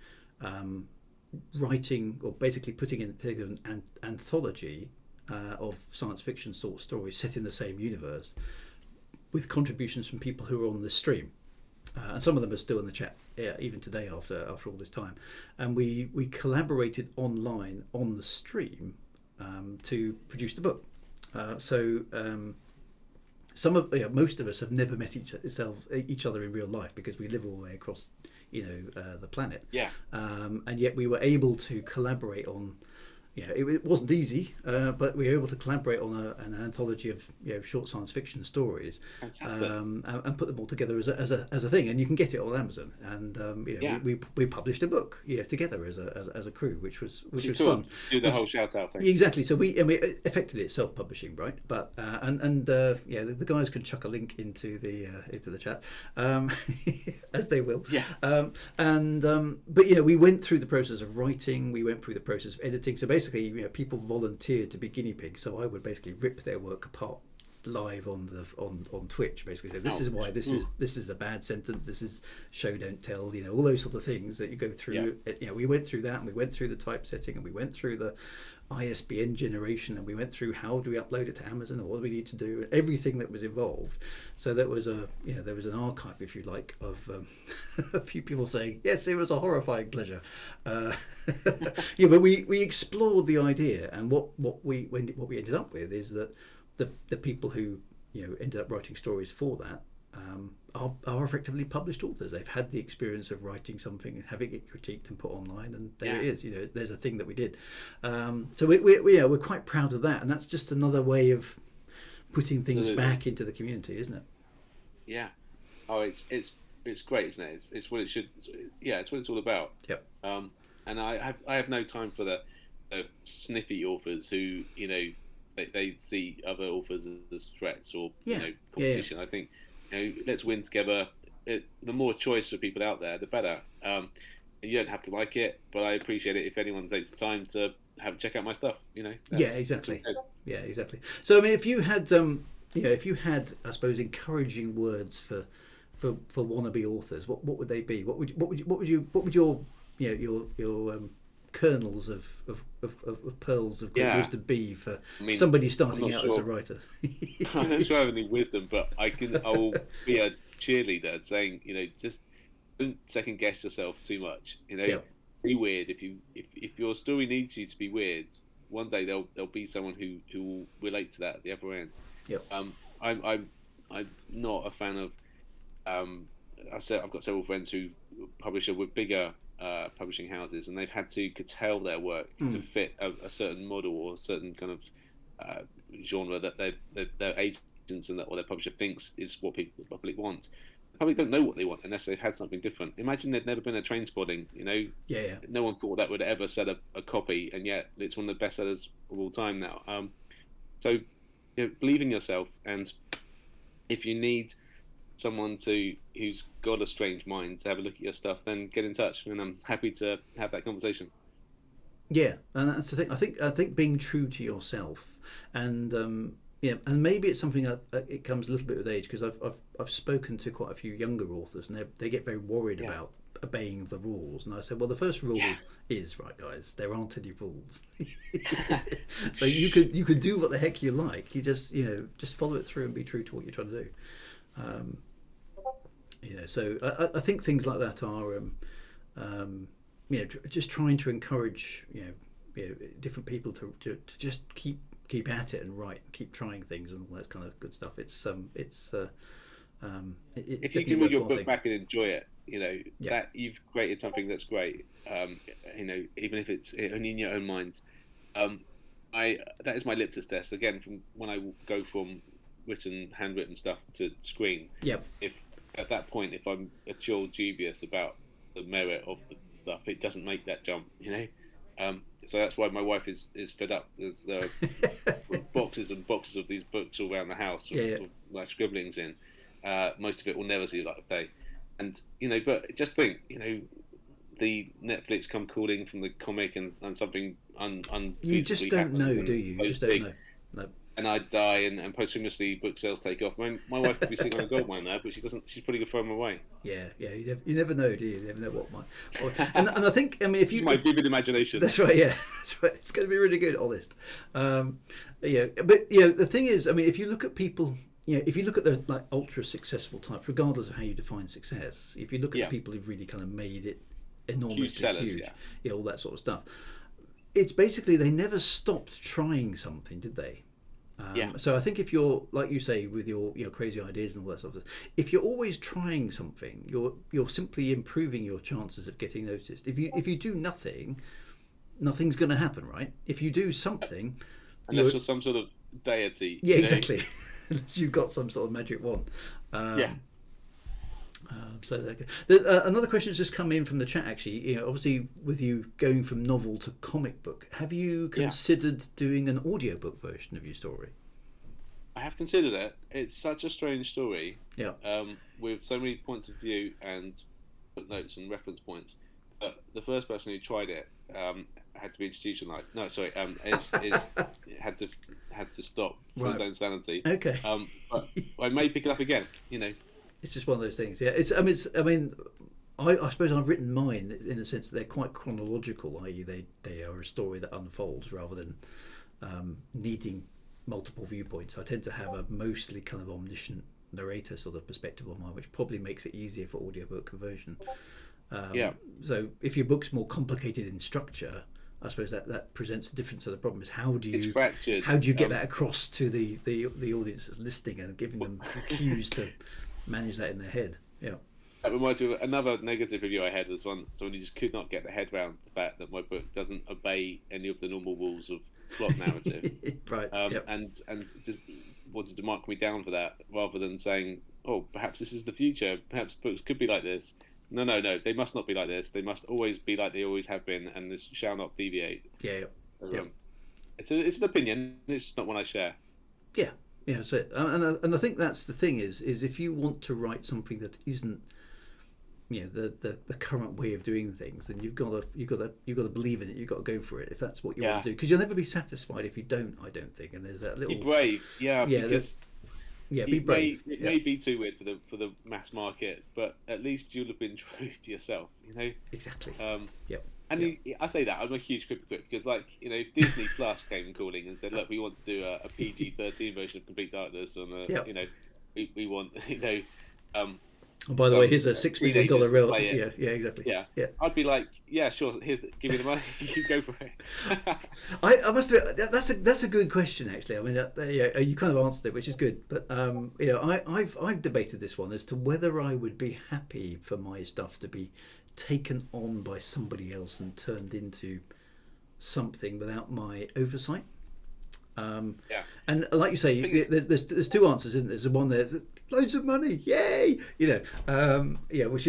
writing, or basically putting in an anthology of science fiction sort of stories set in the same universe, with contributions from people who are on this stream, and some of them are still in the chat even today after all this time. And we collaborated online on the stream to produce the book. Most of us have never met each other in real life, because we live all the way across the planet. Yeah. And yet we were able to collaborate on. It wasn't easy, but we were able to collaborate on an anthology of short science fiction stories, and put them all together as a thing. And you can get it on Amazon. And we published a book together as a crew, which was cool. fun. Do the whole shout out thing. Exactly. So effectively it's self-publishing, right? But the guys can chuck a link into the chat, as they will. Yeah. But we went through the process of writing. We went through the process of editing. So basically, people volunteered to be guinea pigs. So I would basically rip their work apart live on Twitch. Basically, say this is why this is the bad sentence. This is show don't tell. All those sort of things that you go through. Yeah. We went through that, and we went through the typesetting, and we went through the ISBN generation, and we went through how do we upload it to Amazon, or what do we need to do, and everything that was involved. So that was there was an archive, if you like, of a few people saying yes, it was a horrifying pleasure. But we explored the idea, and what we ended up with is that the people who ended up writing stories for that are effectively published authors. They've had the experience of writing something and having it critiqued and put online, and there it is. There's a thing that we did. So we're quite proud of that, and that's just another way of putting things back into the community, isn't it? Yeah. Oh, it's great, isn't it? It's what it should. Yeah, it's what it's all about. Yep. And I have no time for the sniffy authors who they see other authors as threats or competition. I think let's win together. The more choice for people out there, the better. You don't have to like it, but I appreciate it if anyone takes the time to check out my stuff. Exactly. Yeah, exactly. So I mean, if you had, I suppose, encouraging words for wannabe authors, what would they be? What would your kernels of pearls of great wisdom be for somebody starting out as a writer? I'm not sure I have any wisdom, but I will be a cheerleader saying, just don't second guess yourself too much. Be weird. If your story needs you to be weird, one day there'll be someone who will relate to that at the other end. Yep. I'm not a fan of. I've got several friends who publish with bigger publishing houses, and they've had to curtail their work to fit a certain model or a certain kind of genre that their agents and or their publisher thinks is what the public want. The public don't know what they want unless they've had something different. Imagine there'd never been a Train Spotting. No one thought that would ever sell a copy, and yet it's one of the best sellers of all time now. So believe in yourself, and if you need someone who's got a strange mind to have a look at your stuff, then get in touch, and I'm happy to have that conversation. Yeah, and that's the thing. I think being true to yourself, and and maybe it's something that it comes a little bit with age, because I've spoken to quite a few younger authors, and they get very worried about obeying the rules, and I said, well, the first rule is, right, guys, there aren't any rules. So you could do what the heck you like. You just follow it through and be true to what you're trying to do. So I think things like that are just trying to encourage different people to just keep at it and write, keep trying things and all that kind of good stuff. It's if you can read your book back and enjoy it, Yeah. that you've created something that's great. Even if it's only in your own mind. That is my litmus test again from when I go from handwritten stuff to screen. Yep. If at that point, if I'm at all dubious about the merit of the stuff, it doesn't make that jump. So that's why my wife is fed up. There's boxes and boxes of these books all around the house with my scribblings in. Most of it will never see the light of day. And but just think, the Netflix come calling from the comic and something you just don't know, do you? You just don't know. No. And I die, and posthumously book sales take off. My wife could be sitting on a gold mine now, but she doesn't. She's probably gonna throw them away. Yeah. You never know, do you? You never know what might. And I think, I mean, if you, my vivid imagination. That's right. Yeah, that's right. It's going to be really good, honest. But the thing is, I mean, if you look at people, if you look at the like ultra successful types, regardless of how you define success, if you look at people who've really kind of made it enormously huge, all that sort of stuff, it's basically they never stopped trying something, did they? So I think if you're, like you say, with your crazy ideas and all that sort of stuff, if you're always trying something, you're simply improving your chances of getting noticed. If you do nothing, nothing's going to happen, right? If you do something, unless you're some sort of deity. Yeah, exactly. You've got some sort of magic wand. So another question has just come in from the chat. Actually, obviously, with you going from novel to comic book, have you considered doing an audiobook version of your story? I have considered it. It's such a strange story. Yeah. With so many points of view and footnotes and reference points. But the first person who tried it had to be institutionalized. No, sorry. Had to stop for his own sanity. Okay. But I may pick it up again. It's just one of those things. Yeah. I suppose I've written mine in the sense that they're quite chronological, i.e., they are a story that unfolds rather than needing multiple viewpoints. I tend to have a mostly kind of omniscient narrator sort of perspective on mine, which probably makes it easier for audiobook conversion. So if your book's more complicated in structure, I suppose that presents a different sort of problem. Is how do you get that across to the audience that's listening and giving them cues to manage that in their head? Yeah. That reminds me of another negative review I had. Was someone who just could not get their head around the fact that my book doesn't obey any of the normal rules of plot narrative. Right. And just wanted to mark me down for that, rather than saying, "Oh, perhaps this is the future. Perhaps books could be like this." No. They must not be like this. They must always be like they always have been, and this shall not deviate. Yeah. It's an opinion. It's not one I share. Yeah. Yeah. So, and I think that's the thing is if you want to write something that isn't, the current way of doing things, then you've got to believe in it. You've got to go for it if that's what you want to do. Because you'll never be satisfied if you don't. I don't think. And there's that little. Be brave. Yeah. Because be brave. It may be too weird for the mass market, but at least you'll have been true to yourself. Exactly. And I say that I'm a huge hypocrite because, if Disney Plus came calling and said, "Look, we want to do a PG-13 version of Complete Darkness," on we want, Oh, by the way, here's a $6 million real. Yeah, exactly. Yeah. I'd be like, yeah, sure. Give me the money. You go for it. I must admit, that's a good question actually. I mean, you kind of answered it, which is good. But I've debated this one as to whether I would be happy for my stuff to be taken on by somebody else and turned into something without my oversight. And like you say, there's two answers, isn't there? There's one there, loads of money, yay, which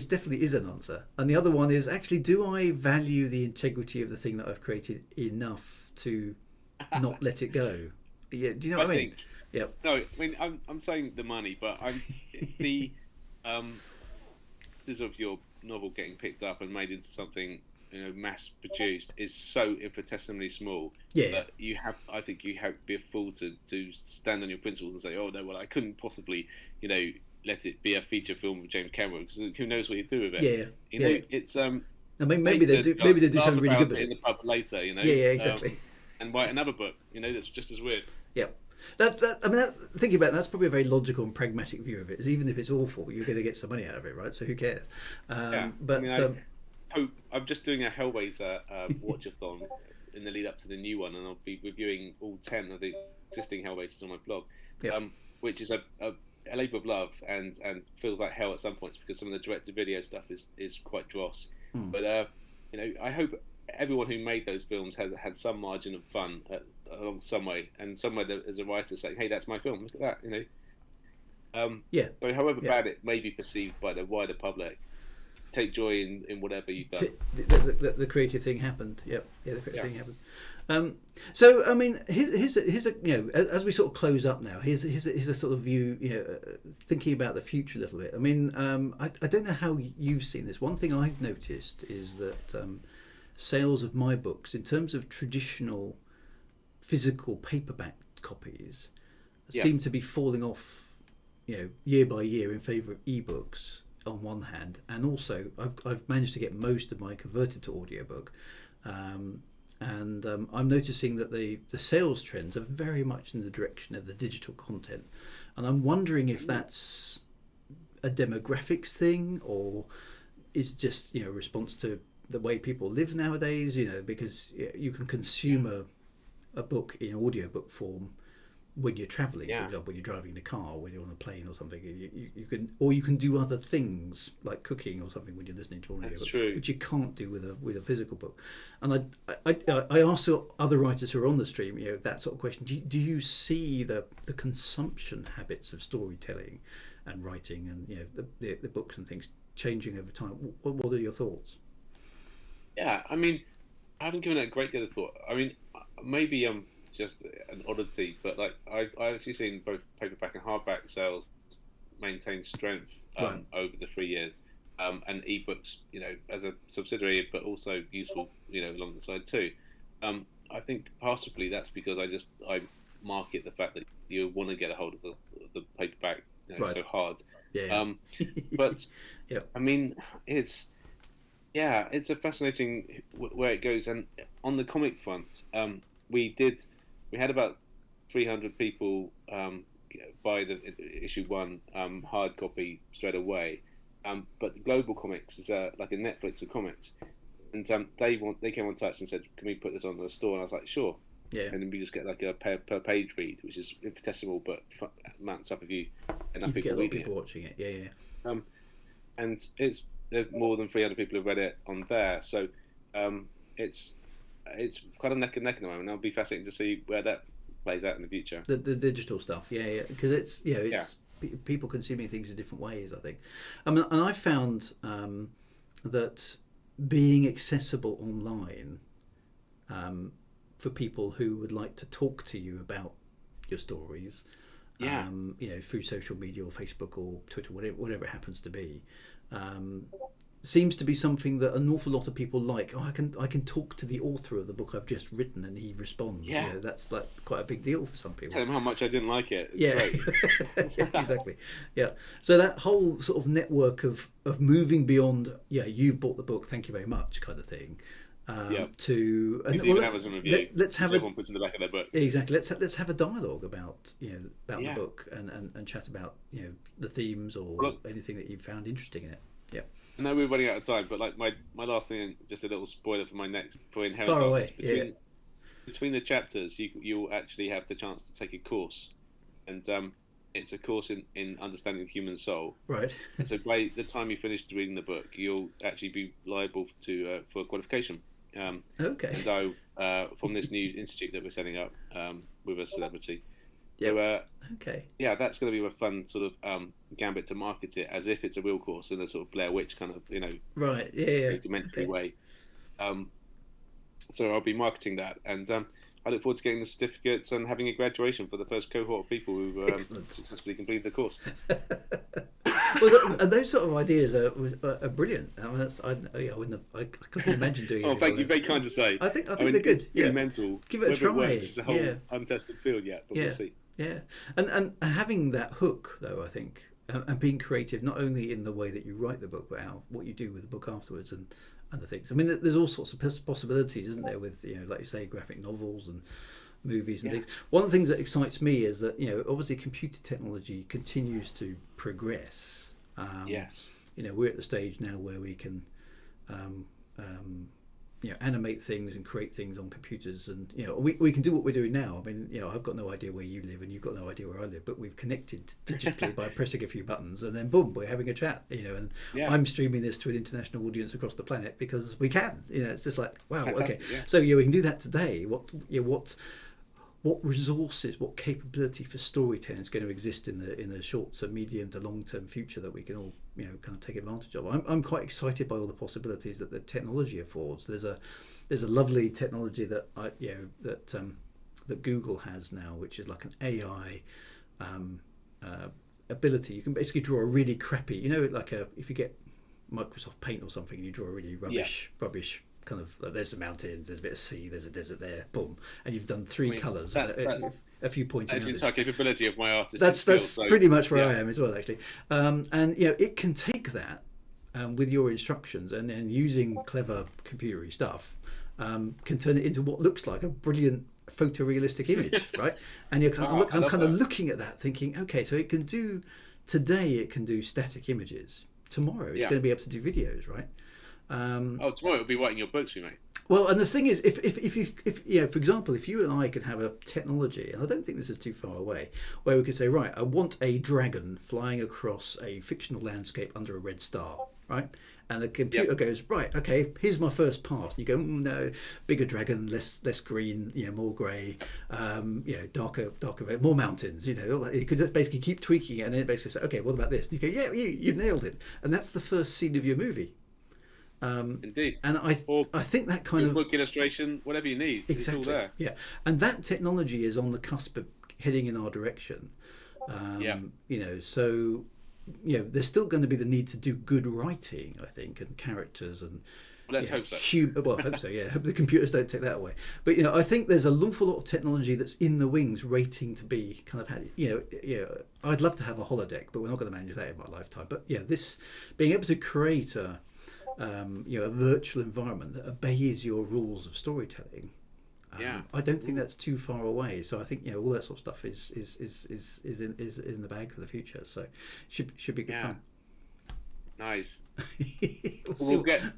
definitely is an answer. And the other one is actually, do I value the integrity of the thing that I've created enough to not let it go? Yeah, do you know what I mean? Yeah. No, I mean I'm saying the money, but I'm the of your novel getting picked up and made into something mass produced is so infinitesimally small that I think you have to be a fool to stand on your principles and say, oh no, well I couldn't possibly let it be a feature film with James Cameron because who knows what you do with it. It's I mean maybe they do something really good with it in the pub later. Exactly. And write another book that's just as weird. Thinking about it, that's probably a very logical and pragmatic view of it. Is even if it's awful, you're going to get some money out of it, right? So who cares? I'm just doing a Hellraiser watch-a-thon in the lead up to the new one, and I'll be reviewing all 10 of the existing Hellraisers on my blog, Yep. which is a labour of love and feels like hell at some points because some of the direct-to-video stuff is quite dross. But I hope everyone who made those films has had some margin of fun along some way, and somewhere as a writer saying, "Hey, that's my film. Look at that," So, however bad it may be perceived by the wider public, take joy in whatever you've done. The creative thing happened. Yep. Yeah, the creative thing happened. So I mean, here's a as we sort of close up now. Here's a sort of view. Thinking about the future a little bit. I mean, I don't know how you've seen this. One thing I've noticed is that sales of my books, in terms of traditional physical paperback copies, seem to be falling off. Year by year in favour of ebooks on one hand, and also I've managed to get most of mine converted to audiobook, and I'm noticing that the sales trends are very much in the direction of the digital content, and I'm wondering if that's a demographics thing or is just a response to the way people live nowadays. Because you can consume a book in audiobook form when you're traveling, for example, when you're driving in a car, when you're on a plane or something. You can do other things like cooking or something when you're listening to audio, which you can't do with a physical book. And I ask other writers who are on the stream, that sort of question. Do you see the consumption habits of storytelling and writing and the books and things changing over time? What are your thoughts? Yeah, I mean, I haven't given it a great deal of thought. I mean, maybe just an oddity, but like I've actually seen both paperback and hardback sales maintain strength over the 3 years, and ebooks, as a subsidiary, but also useful, along the side too. I think possibly that's because I market the fact that you want to get a hold of the paperback so hard. But I mean, it's a fascinating where it goes. And on the comic front, we had about 300 people buy the issue 1 hard copy straight away, but Global Comics is like a Netflix of comics, and they came on touch and said, "Can we put this on the store?" And I was like, "Sure." And then we just get like a per page read, which is infinitesimal, but mounts up if you enough people reading it. Watching it. And there's more than 300 people have read it on there, so it's kind of neck and neck at the moment. It'll be fascinating to see where that plays out in the future. The digital stuff, because it's people consuming things in different ways, I think. I mean, and I found that being accessible online for people who would like to talk to you about your stories, through social media or Facebook or Twitter, whatever it happens to be. Seems to be something that an awful lot of people like. I can talk to the author of the book I've just written and he responds. That's quite a big deal for some people. Tell him how much I didn't like it. It's great. Exactly. So that whole sort of network of moving beyond you've bought the book, thank you very much kind of thing. To Amazon review. Let's have everyone puts in the back of their book. Exactly. Let's have a dialogue about the book and chat about the themes or anything that you found interesting in it. I know we're running out of time, but like my last thing, just a little spoiler for my next Inherent Far away. Between the chapters, you'll actually have the chance to take a course, and it's a course in understanding the human soul. Right. And so by the time you finish reading the book, you'll actually be liable for a qualification. Okay. And so from this new institute that we're setting up with a celebrity. Okay. Yeah, that's going to be a fun sort of gambit to market it as if it's a real course in a sort of Blair Witch kind of documentary way. So I'll be marketing that, and I look forward to getting the certificates and having a graduation for the first cohort of people who successfully completed the course. Well, those sort of ideas are brilliant. I mean, I couldn't imagine doing it. Oh, thank you. Very kind to say. I think they're good. It's mental. Give it a try. It's a whole untested field yet, but we'll see. Yeah, and having that hook though, I think, and being creative not only in the way that you write the book, but what you do with the book afterwards and the things. I mean, there's all sorts of possibilities, isn't there? With like you say, graphic novels and movies and things. One of the things that excites me is that obviously computer technology continues to progress. Yes. We're at the stage now where we can animate things and create things on computers, and we can do what we're doing now. I mean, I've got no idea where you live and you've got no idea where I live, but we've connected digitally by pressing a few buttons, and then boom, we're having a chat. And I'm streaming this to an international audience across the planet because we can. It's just like, wow. Fantastic, Okay, yeah. so we can do that today. What resources, what capability for storytelling is going to exist in the short to medium to long term future that we can all kind of take advantage of? I'm quite excited by all the possibilities that the technology affords. There's a lovely technology that that Google has now, which is like an AI ability. You can basically draw a really crappy, if you get Microsoft Paint or something, and you draw a really rubbish kind of, there's some mountains, there's a bit of sea, there's a desert there, boom, and you've done three colours, a few pointing. That's the entire capability of my artist. That's pretty much where I am as well, actually. And it can take that with your instructions, and then using clever computery stuff, can turn it into what looks like a brilliant photorealistic image, right? And I'm kind of looking at that, thinking, okay, so it can do static images. Tomorrow, it's going to be able to do videos, right? Tomorrow it'll be writing your books for you, mate. Well, and the thing is, if for example, if you and I could have a technology, and I don't think this is too far away, where we could say, right, I want a dragon flying across a fictional landscape under a red star, right? And the computer goes, right, okay, here's my first pass. And you go, no, bigger dragon, less green, more grey, darker, more mountains. You could basically keep tweaking it, and then it basically say, okay, what about this? And you go, yeah, you nailed it, and that's the first scene of your movie. Indeed. And I think that kind of book illustration, whatever you need, exactly, it's all there. Yeah, and that technology is on the cusp of heading in our direction. So there's still going to be the need to do good writing, I think, and characters and. Let's hope so. I hope so. Yeah, hope the computers don't take that away. But I think there's an awful lot of technology that's in the wings, waiting to be kind of I'd love to have a holodeck, but we're not going to manage that in my lifetime. But this being able to create a virtual environment that obeys your rules of storytelling. I don't think that's too far away. So I think all that sort of stuff is in the bag for the future. So should be good fun. Nice.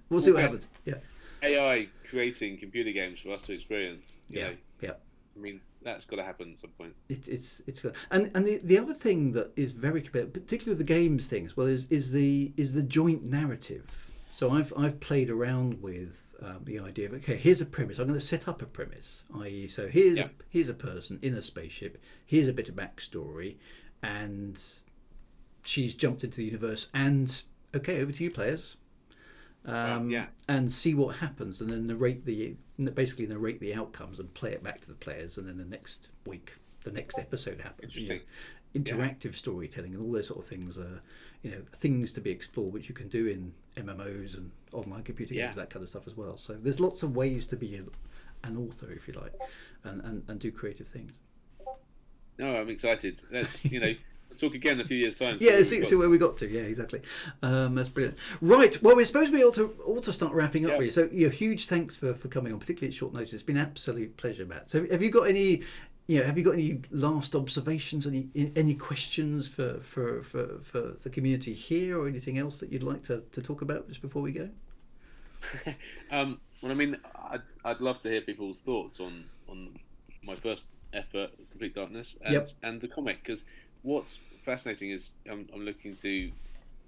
we'll see what happens. Yeah. AI creating computer games for us to experience. Yeah. I mean, that's got to happen at some point. It's good. And the other thing that is very, particularly with the games things, is the joint narrative. So I've played around with the idea of, okay, here's a premise. I'm going to set up a premise, i.e., so here's a person in a spaceship. Here's a bit of backstory, and she's jumped into the universe. And okay, over to you, players. And see what happens, and then narrate the outcomes and play it back to the players. And then the next week, the next episode happens. Interactive storytelling and all those sort of things are, things to be explored, which you can do in MMOs and online computer games, that kind of stuff as well. So there's lots of ways to be an author, if you like, and do creative things. No, I'm excited. Let's let's talk again in a few years' time. See where we got to. Yeah, exactly. That's brilliant. Right. Well, we're supposed to be able to start wrapping up. Really. So huge thanks for coming on, particularly at short notice. It's been an absolute pleasure, Matt. So have you got any? Have you got any last observations? Any questions for the community here, or anything else that you'd like to talk about just before we go? Well, I mean, I'd love to hear people's thoughts on my first effort, Complete Darkness, and the comic, because what's fascinating is I'm looking to.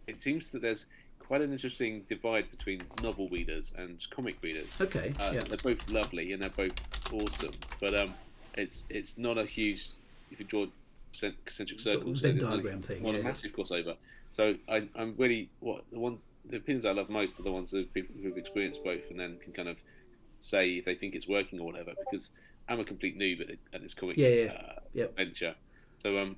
It seems that there's quite an interesting divide between novel readers and comic readers. Okay. They're both lovely and they're both awesome, but it's not a huge. If you draw concentric circles, Venn diagram thing. Not a massive crossover. So I'm really the opinions I love most are the ones of people who've experienced both and then can kind of say if they think it's working or whatever. Because I'm a complete noob at this comic venture. So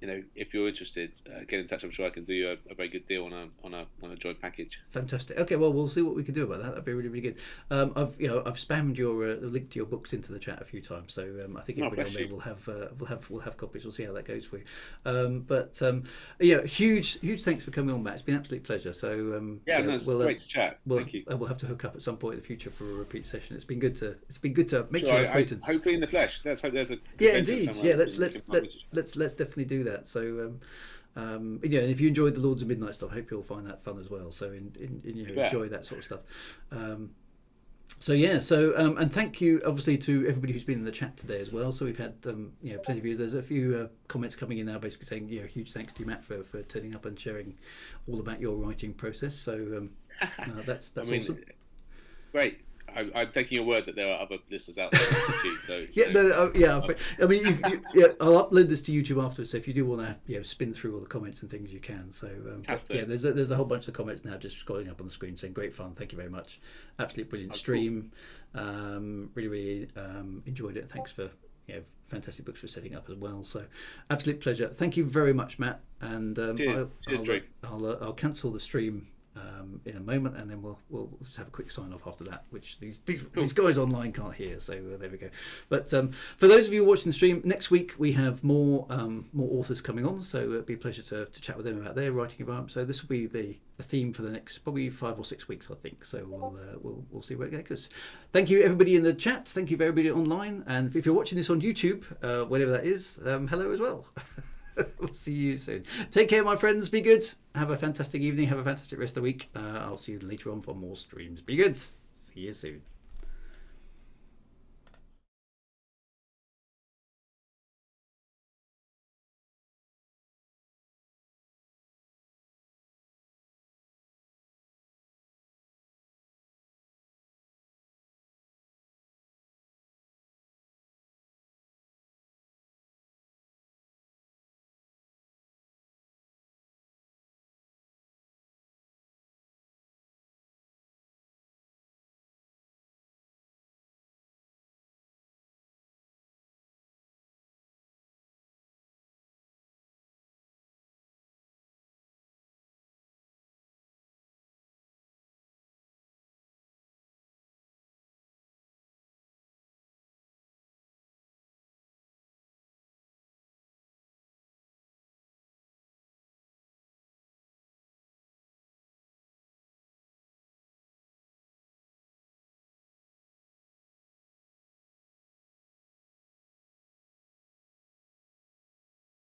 if you're interested, get in touch. I'm sure I can do a very good deal on a joint package. Fantastic. Okay, well, we'll see what we can do about that. That'd be really, really good. I've spammed your the link to your books into the chat a few times, so I think everybody on there will have copies. We'll see how that goes for you. Huge thanks for coming on, Matt. It's been an absolute pleasure. So it's great to chat. Thank you. We'll have to hook up at some point in the future for a repeat session. It's been good to make your acquaintance. Hopefully in the flesh. Let's hope there's a indeed. Yeah, let's definitely do that. So And if you enjoyed the Lords of Midnight stuff, I hope you'll find that fun as well. So enjoy that sort of stuff. And thank you obviously to everybody who's been in the chat today as well. So we've had plenty of views. There's a few comments coming in now basically saying huge thanks to you, Matt, for turning up and sharing all about your writing process. So that's awesome. Great. I'm taking your word that there are other listeners out there too. So I mean, I'll upload this to YouTube afterwards. So if you do want to, spin through all the comments and things, you can. So there's a whole bunch of comments now just scrolling up on the screen saying great fun. Thank you very much. Absolutely brilliant stream. Cool. Really enjoyed it. Thanks for fantastic books for setting up as well. So absolute pleasure. Thank you very much, Matt. And cheers, I'll cancel the stream in a moment, and then we'll just have a quick sign off after that, which these guys online can't hear. So there we go. But for those of you watching the stream, next week we have more authors coming on, so it'll be a pleasure to chat with them about their writing environment. So this will be the theme for the next probably 5 or 6 weeks, I think. So we'll see where it goes. Thank you everybody in the chat. Thank you for everybody online, and if you're watching this on YouTube, whatever that is, hello as well. We'll see you soon. Take care, my friends. Be good. Have a fantastic evening. Have a fantastic rest of the week. I'll see you later on for more streams. Be good. See you soon.